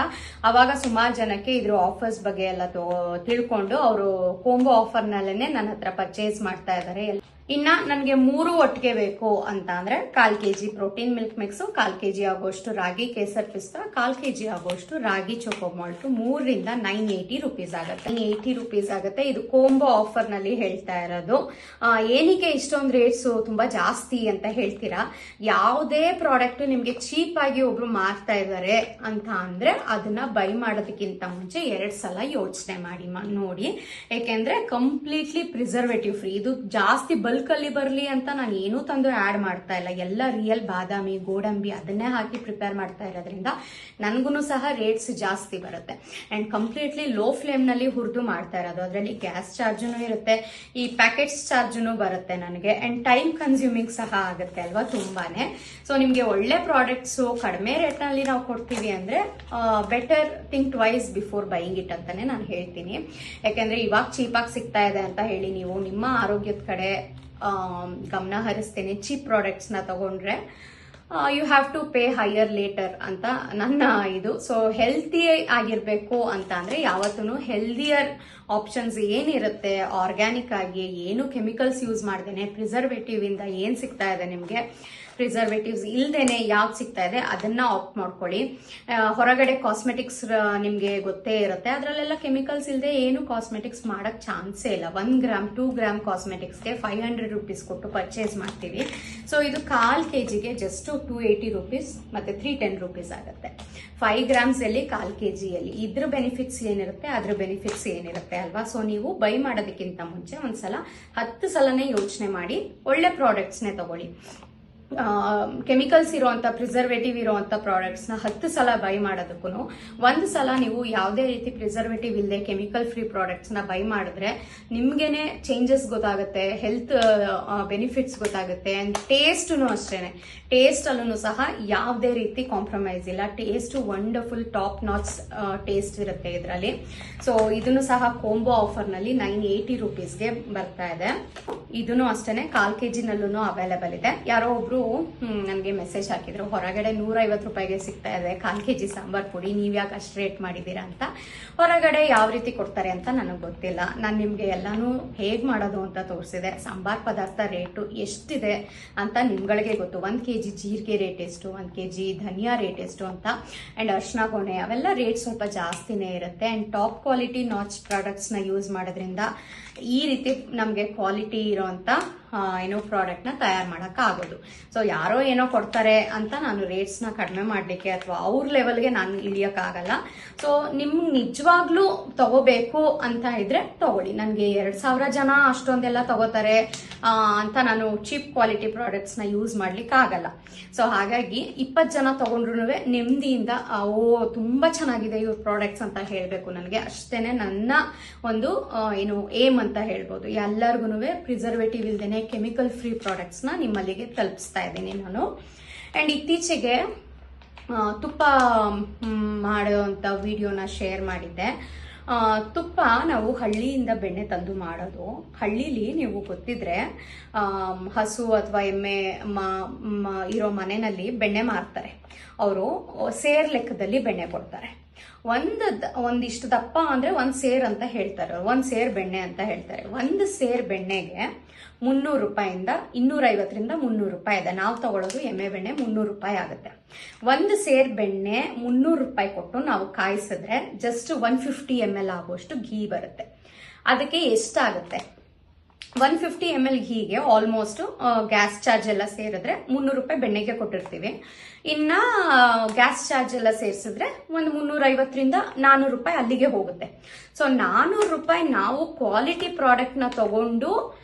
ಅವಾಗ ಸುಮಾರು ಜನಕ್ಕೆ ಇದ್ರ ಆಫರ್ಸ್ ಬಗ್ಗೆ ಎಲ್ಲ ತಿಳ್ಕೊಂಡು ಅವರು ಕಾಂಬೋ ಆಫರ್ ನಲ್ಲೇನೆ ನನ್ನ ಹತ್ರ ಪರ್ಚೇಸ್ ಮಾಡ್ತಾ ಇದ್ದಾರೆ. ಇನ್ನ ನನಗೆ 3 ಒಟ್ಟಿಗೆ ಬೇಕು ಅಂತ ಅಂದ್ರೆ 1/4 KG protein milk mix, 1/4 KG ಆಗೋಷ್ಟು ರಾಗಿ ಕೇಸರ್ ಪಿಸ್ತಾ, 1/4 ಕೆಜಿ ಆಗೋಷ್ಟು ರಾಗಿ ಚೋಕೋ ಮಾಲ್ಟ್, 3ರಿಂದ 980 ರುಪೀಸ್ ಆಗುತ್ತೆ. 980 ರುಪೀಸ್ ಆಗುತ್ತೆ. ಇದು ಕಾಂಬೋ ಆಫರ್ ನಲ್ಲಿ ಹೇಳ್ತಾ ಇರೋದು. ಏನಕ್ಕೆ ಇಷ್ಟೊಂದು ರೇಟ್ಸ್ ತುಂಬಾ ಜಾಸ್ತಿ ಅಂತ ಹೇಳ್ತೀರಾ? ಯಾವುದೇ ಪ್ರಾಡಕ್ಟ್ ನಿಮ್ಗೆ ಚೀಪ್ ಆಗಿ ಒಬ್ರು ಮಾರ್ತಾ ಇದ್ದಾರೆ ಅಂತ ಅಂದ್ರೆ ಅದನ್ನ ಬೈ ಮಾಡೋದಕ್ಕಿಂತ ಮುಂಚೆ 2 ಸಲ ಯೋಚನೆ ಮಾಡಿ ನೋಡಿ. ಯಾಕೆಂದ್ರೆ ಕಂಪ್ಲೀಟ್ಲಿ ಪ್ರಿಸರ್ವೇಟಿವ್ ಫ್ರೀ. ಇದು ಜಾಸ್ತಿ ಬಲ್ಕ್ ಅಲ್ಲಿ ಬರ್ಲಿ ಅಂತ ನಾನು ಏನೂ ತಂದು ಆಡ್ ಮಾಡ್ತಾ ಇಲ್ಲ. ಎಲ್ಲ ರಿಯಲ್ ಬಾದಾಮಿ ಗೋಡಂಬಿ ಅದನ್ನೇ ಹಾಕಿ ಪ್ರಿಪೇರ್ ಮಾಡ್ತಾ ಇರೋದ್ರಿಂದ ನನ್ಗೂ ಸಹ ರೇಟ್ಸ್ ಜಾಸ್ತಿ ಬರುತ್ತೆ. ಅಂಡ್ ಕಂಪ್ಲೀಟ್ಲಿ ಲೋ ಫ್ಲೇಮ್ ನಲ್ಲಿ ಹುರಿದು ಮಾಡ್ತಾ ಇರೋದು. ಅದರಲ್ಲಿ ಗ್ಯಾಸ್ ಚಾರ್ಜುನು ಇರುತ್ತೆ, ಈ ಪ್ಯಾಕೆಟ್ಸ್ ಚಾರ್ಜುನು ಬರುತ್ತೆ ನನಗೆ. ಅಂಡ್ ಟೈಮ್ ಕನ್ಸ್ಯೂಮಿಂಗ್ ಸಹ ಆಗುತ್ತೆ ಅಲ್ವಾ ತುಂಬಾನೇ. ಸೊ ನಿಮ್ಗೆ ಒಳ್ಳೆ ಪ್ರಾಡಕ್ಟ್ಸ್ ಕಡಿಮೆ ರೇಟ್ ನಲ್ಲಿ ನಾವು ಕೊಡ್ತೀವಿ ಅಂದ್ರೆ better think twice before buying it ಅಂತಾನೆ ನಾನು ಹೇಳ್ತೀನಿ. ಯಾಕಂದ್ರೆ ಇವಾಗ ಚೀಪಾಗಿ ಸಿಗ್ತಾ ಇದೆ ಅಂತ ಹೇಳಿ ನೀವು ನಿಮ್ಮ ಆರೋಗ್ಯದ ಕಡೆ ಗಮನ ಹರಿಸ್ತೇನೆ ಚೀಪ್ ಪ್ರಾಡಕ್ಟ್ಸ್ ನ ತಗೊಂಡ್ರೆ you have to pay higher later ಅಂತ ನನ್ನ ಇದು. ಸೊ ಹೆಲ್ತಿ ಆಗಿರ್ಬೇಕು ಅಂತ ಅಂದ್ರೆ ಯಾವತ್ತೂ ಹೆಲ್ದಿಯರ್ ಆಪ್ಷನ್ಸ್ ಏನಿರುತ್ತೆ ಆರ್ಗ್ಯಾನಿಕ್ ಆಗಿ ಏನು ಕೆಮಿಕಲ್ಸ್ ಯೂಸ್ ಮಾಡ್ದೇನೆ ಪ್ರಿಸರ್ವೇಟಿವ್ ಇಂದ ಏನ್ ಸಿಗ್ತಾ ಇದೆ ನಿಮ್ಗೆ, ಪ್ರಿಸರ್ವೇಟಿವ್ಸ್ ಇಲ್ದೇನೆ ಯಾವ್ದು ಸಿಗ್ತಾ ಇದೆ ಅದನ್ನ ಆಪ್ಟ್ ಮಾಡ್ಕೊಳ್ಳಿ. ಹೊರಗಡೆ ಕಾಸ್ಮೆಟಿಕ್ಸ್ ನಿಮ್ಗೆ ಗೊತ್ತೇ ಇರುತ್ತೆ, ಅದ್ರಲ್ಲೆಲ್ಲ ಕೆಮಿಕಲ್ಸ್ ಇಲ್ಲದೆ ಏನು ಕಾಸ್ಮೆಟಿಕ್ಸ್ ಮಾಡಕ್ ಚಾನ್ಸೇ ಇಲ್ಲ. 1 ಗ್ರಾಮ್ 2 ಗ್ರಾಮ್ ಕಾಸ್ಮೆಟಿಕ್ಸ್ಗೆ 500 ರುಪೀಸ್ ಕೊಟ್ಟು ಪರ್ಚೇಸ್ ಮಾಡ್ತೀವಿ. ಸೊ ಇದು 1/4 ಕೆಜಿಗೆ ಜಸ್ಟ್ 280 ರುಪೀಸ್ ಮತ್ತೆ 310 ರುಪೀಸ್ ಆಗುತ್ತೆ. 5 ಗ್ರಾಮ್ಸ್ ಅಲ್ಲಿ 1/4 ಕೆಜಿಯಲ್ಲಿ ಇದ್ರ ಬೆನಿಫಿಟ್ಸ್ ಏನಿರುತ್ತೆ ಅದ್ರ ಬೆನಿಫಿಟ್ಸ್ ಏನಿರುತ್ತೆ ಅಲ್ವಾ. ಸೊ ನೀವು ಬೈ ಮಾಡೋದಕ್ಕಿಂತ ಮುಂಚೆ ಒಂದ್ಸಲ 10 ಸಲನೇ ಯೋಚನೆ ಮಾಡಿ ಒಳ್ಳೆ ಪ್ರಾಡಕ್ಟ್ಸ್ನೇ ತಗೊಳ್ಳಿ. ಕೆಮಿಕಲ್ಸ್ ಇರುವಂತ ಪ್ರಿಸರ್ವೇಟಿವ್ ಇರುವಂತ ಪ್ರಾಡಕ್ಟ್ಸ್ ನ 10 ಸಲ ಬೈ ಮಾಡೋದಕ್ಕೂ 1 ಸಲ ನೀವು ಯಾವುದೇ ರೀತಿ ಪ್ರಿಸರ್ವೇಟಿವ್ ಇಲ್ಲದೆ ಕೆಮಿಕಲ್ ಫ್ರೀ ಪ್ರಾಡಕ್ಟ್ಸ್ ನ ಬೈ ಮಾಡಿದ್ರೆ ನಿಮ್ಗೆನೆ ಚೇಂಜಸ್ ಗೊತ್ತಾಗುತ್ತೆ, ಹೆಲ್ತ್ ಬೆನಿಫಿಟ್ಸ್ ಗೊತ್ತಾಗುತ್ತೆ. ಅಂಡ್ ಟೇಸ್ಟ್ನು ಅಷ್ಟೇನೆ, ಟೇಸ್ಟ್ ಅಲ್ಲೂ ಸಹ ಯಾವುದೇ ರೀತಿ ಕಾಂಪ್ರಮೈಸ್ ಇಲ್ಲ. Taste wonderful top notch taste ಇರುತ್ತೆ ಇದರಲ್ಲಿ. ಸೊ ಇದನ್ನು ಸಹ ಕಾಂಬೋ ಆಫರ್ ನಲ್ಲಿ 980 ರುಪೀಸ್ಗೆ ಬರ್ತಾ ಇದೆ. ಇದನ್ನು ಅಷ್ಟೇನೆ 1/4 ಕೆಜಿನಲ್ಲೂ ಅವೈಲೇಬಲ್ ಇದೆ. ಯಾರೋ ಒಬ್ರು ನನಗೆ ಮೆಸೇಜ್ ಹಾಕಿದ್ರು, ಹೊರಗಡೆ 150 ರೂಪಾಯಿಗೆ ಸಿಗ್ತಾ ಇದೆ 1/4 ಕೆಜಿ ಸಾಂಬಾರ್ ಪುಡಿ, ನೀವ್ ಯಾಕೆ ಅಷ್ಟು ರೇಟ್ ಮಾಡಿದೀರಾ ಅಂತ. ಹೊರಗಡೆ ಯಾವ ರೀತಿ ಕೊಡ್ತಾರೆ ಅಂತ ನನಗೆ ಗೊತ್ತಿಲ್ಲ. ನಾನು ನಿಮ್ಗೆ ಎಲ್ಲಾನು ಹೇಗ್ ಮಾಡೋದು ಅಂತ ತೋರಿಸಿದೆ. ಸಾಂಬಾರ್ ಪದಾರ್ಥ ರೇಟು ಎಷ್ಟಿದೆ ಅಂತ ನಿಮ್ಗಳಿಗೆ ಗೊತ್ತು. 1 ಕೆಜಿ ಜೀರಿಗೆ ರೇಟ್ ಎಷ್ಟು, 1 ಕೆಜಿ ಧನಿಯಾ ರೇಟ್ ಎಷ್ಟು ಅಂತ. ಅಂಡ್ ಅರ್ಶಿನ ಕೊನೆ ಅವೆಲ್ಲ ರೇಟ್ ಸ್ವಲ್ಪ ಜಾಸ್ತಿನೇ ಇರುತ್ತೆ. And top quality notch products ನ ಯೂಸ್ ಮಾಡೋದ್ರಿಂದ ಈ ರೀತಿ ನಮ್ಗೆ ಕ್ವಾಲಿಟಿ ಇರೋಂತ ಏನೋ ಪ್ರಾಡಕ್ಟ್ನ ತಯಾರು ಮಾಡೋಕ್ಕಾಗೋದು. ಸೊ ಯಾರೋ ಏನೋ ಕೊಡ್ತಾರೆ ಅಂತ ನಾನು ರೇಟ್ಸ್ನ ಕಡಿಮೆ ಮಾಡಲಿಕ್ಕೆ ಅಥವಾ ಅವ್ರ ಲೆವೆಲ್ಗೆ ನಾನು ಇಳಿಯೋಕ್ಕಾಗಲ್ಲ. ಸೊ ನಿಮ್ಗೆ ನಿಜವಾಗ್ಲೂ ತಗೋಬೇಕು ಅಂತ ಇದ್ರೆ ತಗೊಳ್ಳಿ. ನನಗೆ 2,000 ಜನ ಅಷ್ಟೊಂದೆಲ್ಲ ತಗೋತಾರೆ ಅಂತ ನಾನು ಚೀಪ್ ಕ್ವಾಲಿಟಿ ಪ್ರಾಡಕ್ಟ್ಸ್ನ ಯೂಸ್ ಮಾಡ್ಲಿಕ್ಕೆ ಆಗಲ್ಲ. ಸೊ ಹಾಗಾಗಿ 20 ಜನ ತಗೊಂಡ್ರು ನೆಮ್ಮದಿಯಿಂದ ತುಂಬಾ ಚೆನ್ನಾಗಿದೆ ಇವ್ರ ಪ್ರಾಡಕ್ಟ್ಸ್ ಅಂತ ಹೇಳ್ಬೇಕು ನನಗೆ. ಅಷ್ಟೇನೆ ನನ್ನ ಒಂದು ಏನು ಏಮ್ ಅಂತ ಹೇಳ್ಬೋದು. ಎಲ್ಲರಿಗೂ ಪ್ರಿಸರ್ವೇಟಿವ್ ಇಲ್ದೇನೆ ಕೆಮಿಕಲ್ ಫ್ರೀ ಪ್ರಾಡಕ್ಟ್ಸ್ನ ನಿಮ್ಮಲ್ಲಿಗೆ ತಲುಪಿಸ್ತಾ ಇದ್ದೀನಿ ನಾನು. ಅಂಡ್ ಇತ್ತೀಚೆಗೆ ತುಪ್ಪ ಮಾಡುವಂತ ವಿಡಿಯೋನ ಶೇರ್ ಮಾಡಿದ್ದೆ. ತುಪ್ಪ ನಾವು ಹಳ್ಳಿಯಿಂದ ಬೆಣ್ಣೆ ತಂದು ಮಾಡೋದು. ಹಳ್ಳಿಲಿ ನೀವು ಗೊತ್ತಿದ್ರೆ ಹಸು ಅಥವಾ ಎಮ್ಮೆ ಇರೋ ಮನೆಯಲ್ಲಿ ಬೆಣ್ಣೆ ಮಾರ್ತಾರೆ. ಅವರು ಸೇರ್ ಲೆಕ್ಕದಲ್ಲಿ ಬೆಣ್ಣೆ ಕೊಡ್ತಾರೆ. ಒಂದಿಷ್ಟು ದಪ್ಪ ಅಂದ್ರೆ 1 ಸೇರ್ ಅಂತ ಹೇಳ್ತಾರೆ, 1 ಸೇರ್ ಬೆಣ್ಣೆ ಅಂತ ಹೇಳ್ತಾರೆ. 1 ಸೇರ್ ಬೆಣ್ಣೆಗೆ 300 ರೂಪಾಯಿಂದ 250ರಿಂದ 300 ರೂಪಾಯಿ ಇದೆ. ನಾವು ತಗೊಳ್ಳೋದು ಎಮ್ಮೆ ಬೆಣ್ಣೆ 300 ರೂಪಾಯಿ ಆಗುತ್ತೆ. 1 ಸೇರ್ ಬೆಣ್ಣೆ 300 ರೂಪಾಯಿ ಕೊಟ್ಟು ನಾವು ಕಾಯಿಸಿದ್ರೆ ಜಸ್ಟ್ 150 ml ಆಗುವಷ್ಟು ಘೀ ಬರುತ್ತೆ. ಅದಕ್ಕೆ ಎಷ್ಟಾಗುತ್ತೆ? 150 ml ಘೀಗೆ ಆಲ್ಮೋಸ್ಟ್ ಗ್ಯಾಸ್ ಚಾರ್ಜ್ ಎಲ್ಲ ಸೇರಿದ್ರೆ 300 ರೂಪಾಯಿ ಬೆಣ್ಣೆಗೆ ಕೊಟ್ಟಿರ್ತೀವಿ. ಇನ್ನ ಗ್ಯಾಸ್ ಚಾರ್ಜ್ ಎಲ್ಲ ಸೇರಿಸಿದ್ರೆ ಒಂದು 350ರಿಂದ 400 ರೂಪಾಯಿ ಅಲ್ಲಿಗೆ ಹೋಗುತ್ತೆ. ಸೊ 400 ರೂಪಾಯಿ ನಾವು ಕ್ವಾಲಿಟಿ ಪ್ರಾಡಕ್ಟ್ ನ ತಗೊಂಡು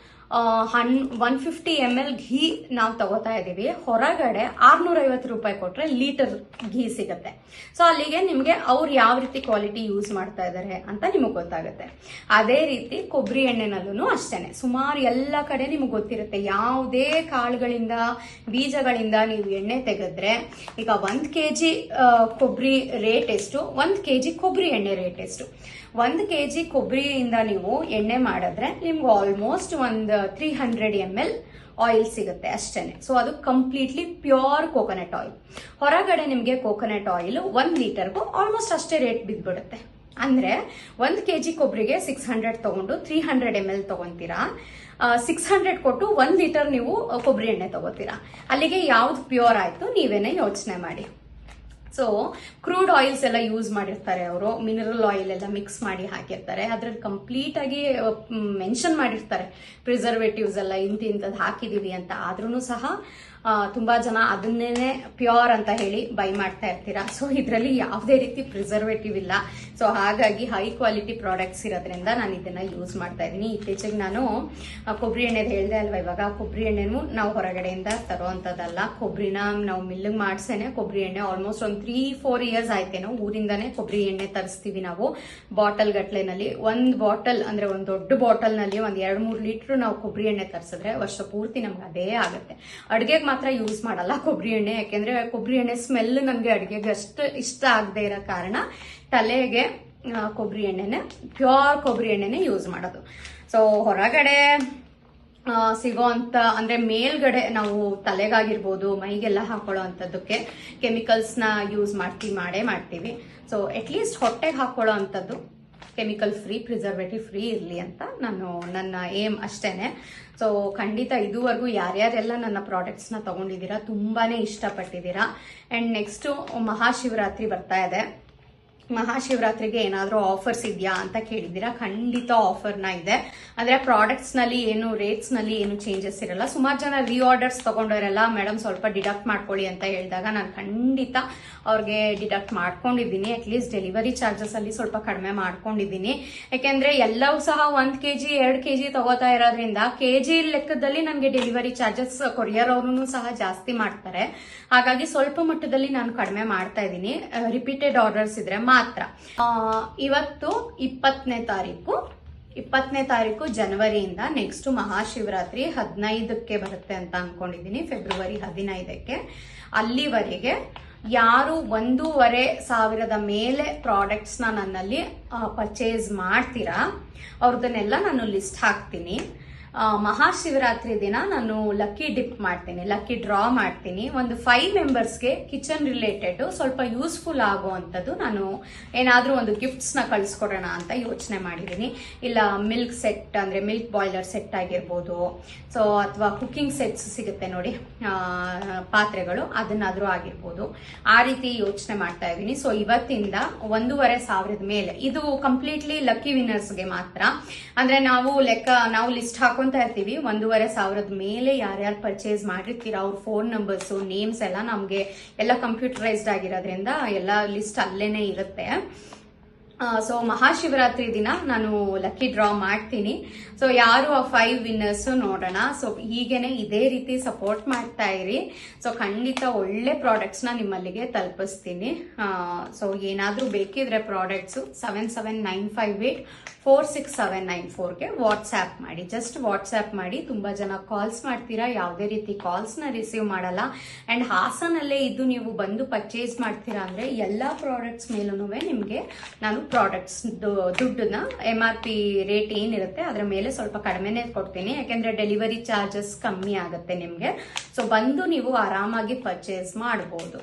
150 ml ಘೀ ನಾವು ತಗೋತಾ ಇದೀವಿ. ಹೊರಗಡೆ 650 ರೂಪಾಯಿ ಕೊಟ್ರೆ ಲೀಟರ್ ಘೀ ಸಿಗುತ್ತೆ. ಸೊ ಅಲ್ಲಿಗೆ ನಿಮ್ಗೆ ಅವ್ರು ಯಾವ ರೀತಿ ಕ್ವಾಲಿಟಿ ಯೂಸ್ ಮಾಡ್ತಾ ಇದಾರೆ ಅಂತ ನಿಮಗೆ ಗೊತ್ತಾಗುತ್ತೆ. ಅದೇ ರೀತಿ ಕೊಬ್ಬರಿ ಎಣ್ಣೆನಲ್ಲೂ ಅಷ್ಟೇನೆ. ಸುಮಾರು ಎಲ್ಲ ಕಡೆ ನಿಮ್ಗೆ ಗೊತ್ತಿರುತ್ತೆ, ಯಾವುದೇ ಕಾಳುಗಳಿಂದ ಬೀಜಗಳಿಂದ ನೀವು ಎಣ್ಣೆ ತೆಗೆದ್ರೆ ಈಗ 1 kg ಕೊಬ್ಬರಿ ರೇಟ್ ಎಷ್ಟು, 1 kg ಕೊಬ್ಬರಿ ಎಣ್ಣೆ ರೇಟ್ ಎಷ್ಟು. 1 kg ಕೊಬ್ಬರಿಯಿಂದ ನೀವು ಎಣ್ಣೆ ಮಾಡಿದ್ರೆ ನಿಮ್ಗೆ ಆಲ್ಮೋಸ್ಟ್ ಒಂದು 300 ml ಆಯಿಲ್ ಸಿಗುತ್ತೆ ಅಷ್ಟೇನೆ. ಸೊ ಅದು ಕಂಪ್ಲೀಟ್ಲಿ ಪ್ಯೂರ್ ಕೋಕೋನಟ್ ಆಯಿಲ್. ಹೊರಗಡೆ ನಿಮ್ಗೆ ಕೋಕೋನಟ್ ಆಯಿಲ್ 1 ಲೀಟರ್ಗೂ ಆಲ್ಮೋಸ್ಟ್ ಅಷ್ಟೇ ರೇಟ್ ಬಿದ್ದ್ಬಿಡುತ್ತೆ. ಅಂದ್ರೆ 1 kg ಕೊಬ್ಬರಿಗೆ 600 ತಗೊಂಡು 300 ml ತಗೊಂತೀರಾ. 600 ಕೊಟ್ಟು 1 ಲೀಟರ್ ನೀವು ಕೊಬ್ಬರಿ ಎಣ್ಣೆ ತಗೋತೀರಾ. ಅಲ್ಲಿಗೆ ಯಾವ್ದು ಪ್ಯೂರ್ ಆಯ್ತು ನೀವೇನೆ ಯೋಚನೆ ಮಾಡಿ. ಸೊ ಕ್ರೂಡ್ ಆಯಿಲ್ಸ್ ಎಲ್ಲ ಯೂಸ್ ಮಾಡಿರ್ತಾರೆ ಅವರು, ಮಿನರಲ್ ಆಯಿಲ್ ಎಲ್ಲ ಮಿಕ್ಸ್ ಮಾಡಿ ಹಾಕಿರ್ತಾರೆ. ಅದ್ರಲ್ಲಿ ಕಂಪ್ಲೀಟ್ ಆಗಿ ಮೆನ್ಷನ್ ಮಾಡಿರ್ತಾರೆ ಪ್ರಿಸರ್ವೇಟಿವ್ಸ್ ಎಲ್ಲ ಇಂಥದ್ದು ಹಾಕಿದೀವಿ ಅಂತ. ಆದ್ರೂ ಸಹ ತುಂಬಾ ಜನ ಅದನ್ನೇನೆ ಪ್ಯೂರ್ ಅಂತ ಹೇಳಿ ಬೈ ಮಾಡ್ತಾ ಇರ್ತೀರಾ. ಸೊ ಇದರಲ್ಲಿ ಯಾವುದೇ ರೀತಿ ಪ್ರಿಸರ್ವೇಟಿವ್ ಇಲ್ಲ. ಸೊ ಹಾಗಾಗಿ ಹೈ ಕ್ವಾಲಿಟಿ ಪ್ರಾಡಕ್ಟ್ಸ್ ಇರೋದ್ರಿಂದ ನಾನು ಇದನ್ನ ಯೂಸ್ ಮಾಡ್ತಾ ಇದ್ದೀನಿ. ಇತ್ತೀಚೆಗೆ ನಾನು ಕೊಬ್ಬರಿ ಎಣ್ಣೆದು ಹೇಳಿದೆ ಅಲ್ವಾ, ಇವಾಗ ಕೊಬ್ಬರಿ ಎಣ್ಣೆನೂ ನಾವು ಹೊರಗಡೆಯಿಂದ ತರೋವಂಥದ್ದಲ್ಲ. ಕೊಬ್ಬರಿನ ನಾವು ಮಿಲ್ಲಿಗೆ ಮಾಡ್ಸೇನೆ ಕೊಬ್ಬರಿ ಎಣ್ಣೆ ಆಲ್ಮೋಸ್ಟ್ ಒಂದು 3-4 ಇಯರ್ಸ್ ಆಯ್ತೇನೋ ಊರಿಂದಾನೆ ಕೊಬ್ಬರಿ ಎಣ್ಣೆ ತರಿಸ್ತೀವಿ ನಾವು ಬಾಟಲ್ ಗಟ್ಲೆನಲ್ಲಿ. 1 ಬಾಟಲ್ ಅಂದ್ರೆ ಒಂದು ದೊಡ್ಡ ಬಾಟಲ್ ನಲ್ಲಿ ಒಂದು 2-3 ಲೀಟರ್ ನಾವು ಕೊಬ್ಬರಿ ಎಣ್ಣೆ ತರಿಸಿದ್ರೆ ವರ್ಷ ಪೂರ್ತಿ ನಮ್ಗೆ ಅದೇ ಆಗುತ್ತೆ. ಅಡುಗೆಗೆ ಮಾತ್ರ ಯೂಸ್ ಮಾಡಲ್ಲ ಕೊಬ್ಬರಿ ಎಣ್ಣೆ, ಯಾಕೆಂದ್ರೆ ಕೊಬ್ಬರಿ ಎಣ್ಣೆ ಸ್ಮೆಲ್ ನನಗೆ ಅಡುಗೆಗೆ ಅಷ್ಟು ಇಷ್ಟ ಆಗದೆ ಇರೋ ಕಾರಣ ತಲೆಗೆ ಕೊಬ್ಬರಿ ಎಣ್ಣೆನೆ, ಪ್ಯೂರ್ ಕೊಬ್ಬರಿ ಎಣ್ಣೆನೆ ಯೂಸ್ ಮಾಡೋದು. ಸೊ ಹೊರಗಡೆ ಸಿಗೋ ಅಂತ ಅಂದ್ರೆ ಮೇಲ್ಗಡೆ ನಾವು ತಲೆಗಾಗಿರ್ಬೋದು ಮೈಗೆಲ್ಲ ಹಾಕೊಳ್ಳೋ ಅಂತದಕ್ಕೆ ಕೆಮಿಕಲ್ಸ್ ನ ಯೂಸ್ ಮಾಡ್ತೀವಿ. ಸೊ ಅಟ್ಲೀಸ್ಟ್ ಹೊಟ್ಟೆಗೆ ಹಾಕೊಳ್ಳೋ ಅಂತದ್ದು ಕೆಮಿಕಲ್ ಫ್ರೀ, ಪ್ರಿಸರ್ವೇಟಿವ್ ಫ್ರೀ ಇರಲಿ ಅಂತ ನನ್ನ ಏಮ್ ಅಷ್ಟೇನೆ. ಸೊ ಖಂಡಿತ ಇದುವರೆಗೂ ಯಾರ್ಯಾರೆಲ್ಲ ನನ್ನ ಪ್ರಾಡಕ್ಟ್ಸ್ ನ ತಗೊಂಡಿದ್ದೀರಾ ತುಂಬಾನೇ ಇಷ್ಟಪಟ್ಟಿದ್ದೀರಾ. ಅಂಡ್ ನೆಕ್ಸ್ಟ್ ಮಹಾಶಿವರಾತ್ರಿ ಬರ್ತಾ ಇದೆ. ಮಹಾಶಿವರಾತ್ರಿಗೆ ಏನಾದರೂ ಆಫರ್ಸ್ ಇದೆಯಾ ಅಂತ ಕೇಳಿದ್ದೀರಾ. ಖಂಡಿತ ಆಫರ್ನ ಇದೆ. ಅಂದ್ರೆ ಪ್ರಾಡಕ್ಟ್ಸ್ ನಲ್ಲಿ ಏನು ರೇಟ್ಸ್ ನಲ್ಲಿ ಏನು ಚೇಂಜಸ್ ಇರಲ್ಲ. ಸುಮಾರು ಜನ ರೀಆರ್ಡರ್ಸ್ ತಗೊಂಡವರೆಲ್ಲ ಮೇಡಮ್ ಸ್ವಲ್ಪ ಡಿಡಕ್ಟ್ ಮಾಡ್ಕೊಳ್ಳಿ ಅಂತ ಹೇಳಿದಾಗ ನಾನು ಖಂಡಿತ ಅವ್ರಿಗೆ ಡಿಡಕ್ಟ್ ಮಾಡ್ಕೊಂಡಿದ್ದೀನಿ. ಅಟ್ಲೀಸ್ಟ್ ಡೆಲಿವರಿ ಚಾರ್ಜಸ್ ಅಲ್ಲಿ ಸ್ವಲ್ಪ ಕಡಿಮೆ ಮಾಡ್ಕೊಂಡಿದ್ದೀನಿ. ಯಾಕೆಂದ್ರೆ ಎಲ್ಲವೂ ಸಹ 1 kg 2 kg ತಗೋತಾ ಇರೋದ್ರಿಂದ ಕೆಜಿ ಲೆಕ್ಕದಲ್ಲಿ ನನಗೆ ಡೆಲಿವರಿ ಚಾರ್ಜಸ್ ಕೊರಿಯರ್ ಅವರು ಸಹ ಜಾಸ್ತಿ ಮಾಡ್ತಾರೆ. ಹಾಗಾಗಿ ಸ್ವಲ್ಪ ಮಟ್ಟದಲ್ಲಿ ನಾನು ಕಡಿಮೆ ಮಾಡ್ತಾ ಇದ್ದೀನಿ. ರಿಪೀಟೆಡ್ ಆರ್ಡರ್ಸ್ ಇದ್ರೆ ಮಾತ್ರ. ಇವತ್ತು 20ನೇ ತಾರೀಕು ಜನವರಿಯಿಂದ ನೆಕ್ಸ್ಟ್ ಮಹಾಶಿವರಾತ್ರಿ 15ಕ್ಕೆ ಬರುತ್ತೆ ಅಂತ ಅನ್ಕೊಂಡಿದ್ದೀನಿ, ಫೆಬ್ರವರಿ 15ಕ್ಕೆ. ಅಲ್ಲಿವರೆಗೆ ಯಾರು 1,500 ಮೇಲೆ ಪ್ರಾಡಕ್ಟ್ಸ್ ನನ್ನಲ್ಲಿ ಪರ್ಚೇಸ್ ಮಾಡ್ತೀರಾ ಅವ್ರದನ್ನೆಲ್ಲ ನಾನು ಲಿಸ್ಟ್ ಹಾಕ್ತೀನಿ. ಮಹಾಶಿವರಾತ್ರಿ ದಿನ ನಾನು ಲಕ್ಕಿ ಡಿಪ್ ಮಾಡ್ತೀನಿ, ಲಕ್ಕಿ ಡ್ರಾ ಮಾಡ್ತೀನಿ. ಒಂದು 5 ಮೆಂಬರ್ಸ್ಗೆ ಕಿಚನ್ ರಿಲೇಟೆಡ್ ಸ್ವಲ್ಪ ಯೂಸ್ಫುಲ್ ಆಗುವಂಥದ್ದು ನಾನು ಏನಾದರೂ ಒಂದು ಗಿಫ್ಟ್ಸ್ ನ ಕಳಿಸ್ಕೊಡೋಣ ಅಂತ ಯೋಚನೆ ಮಾಡಿದ್ದೀನಿ. ಇಲ್ಲ ಮಿಲ್ಕ್ ಸೆಟ್ ಅಂದ್ರೆ ಮಿಲ್ಕ್ ಬಾಯ್ಲರ್ ಸೆಟ್ ಆಗಿರ್ಬೋದು, ಸೊ ಅಥವಾ ಕುಕಿಂಗ್ ಸೆಟ್ಸ್ ಸಿಗುತ್ತೆ ನೋಡಿ ಪಾತ್ರೆಗಳು, ಅದನ್ನಾದ್ರೂ ಆಗಿರ್ಬೋದು. ಆ ರೀತಿ ಯೋಚನೆ ಮಾಡ್ತಾ ಇದ್ದೀನಿ. ಸೊ ಇವತ್ತಿಂದ 1,500 ಮೇಲೆ ಇದು ಕಂಪ್ಲೀಟ್ಲಿ ಲಕ್ಕಿ ವಿನ್ನರ್ಸ್ಗೆ ಮಾತ್ರ. ಅಂದ್ರೆ ನಾವು ಲಿಸ್ಟ್ ಹಾಕೋ ಹಾಕೊಂತಾ ಇರ್ತೀವಿ. 1,500 ಮೇಲೆ ಯಾರ್ಯಾರು ಪರ್ಚೇಸ್ ಮಾಡಿರ್ತೀರಾ ಅವ್ರ ಫೋನ್ ನಂಬರ್ಸು, ನೇಮ್ಸ್ ಎಲ್ಲ ನಮಗೆ ಎಲ್ಲ ಕಂಪ್ಯೂಟರೈಸ್ಡ್ ಆಗಿರೋದ್ರಿಂದ ಎಲ್ಲ ಲಿಸ್ಟ್ ಅಲ್ಲೇನೆ ಇರುತ್ತೆ. ಸೊ ಮಹಾಶಿವರಾತ್ರಿ ದಿನ ನಾನು ಲಕ್ಕಿ ಡ್ರಾ ಮಾಡ್ತೀನಿ. ಸೊ ಯಾರು ಆ 5 ವಿನ್ನರ್ಸು ನೋಡೋಣ. ಸೊ ಹೀಗೇನೆ ಇದೇ ರೀತಿ ಸಪೋರ್ಟ್ ಮಾಡ್ತಾ ಇರಿ. ಸೊ ಖಂಡಿತ ಒಳ್ಳೆ ಪ್ರಾಡಕ್ಟ್ಸ್ನ ನಿಮ್ಮಲ್ಲಿಗೆ ತಲುಪಿಸ್ತೀನಿ. ಸೊ ಏನಾದರೂ ಬೇಕಿದ್ರೆ ಪ್ರಾಡಕ್ಟ್ಸು 7795846794ಗೆ ವಾಟ್ಸ್ಆ್ಯಪ್ ಮಾಡಿ. ಜಸ್ಟ್ ವಾಟ್ಸ್ಆ್ಯಪ್ ಮಾಡಿ. ತುಂಬ ಜನ ಕಾಲ್ಸ್ ಮಾಡ್ತೀರಾ, ಯಾವುದೇ ರೀತಿ ಕಾಲ್ಸ್ನ ರಿಸೀವ್ ಮಾಡಲ್ಲ. ಆ್ಯಂಡ್ ಹಾಸನಲ್ಲೇ ಇದ್ದು ನೀವು ಬಂದು ಪರ್ಚೇಸ್ ಮಾಡ್ತೀರಾ ಅಂದರೆ ಎಲ್ಲ ಪ್ರಾಡಕ್ಟ್ಸ್ ಮೇಲೂ ನಿಮಗೆ ನಾನು ಪ್ರಾಡಕ್ಟ್ಸ್ ದುಡ್ಡನ್ನ MRP ರೇಟ್ ಏನಿರುತ್ತೆ ಅದರ ಮೇಲೆ ಸ್ವಲ್ಪ ಕಡಿಮೆನೇ ಕೊಡ್ತೀನಿ. ಯಾಕೆಂದ್ರೆ ಡೆಲಿವರಿ ಚಾರ್ಜಸ್ ಕಮ್ಮಿ ಆಗುತ್ತೆ ನಿಮಗೆ. ಸೊ ಬಂದು ನೀವು ಆರಾಮಾಗಿ ಪರ್ಚೇಸ್ ಮಾಡ್ಬೋದು.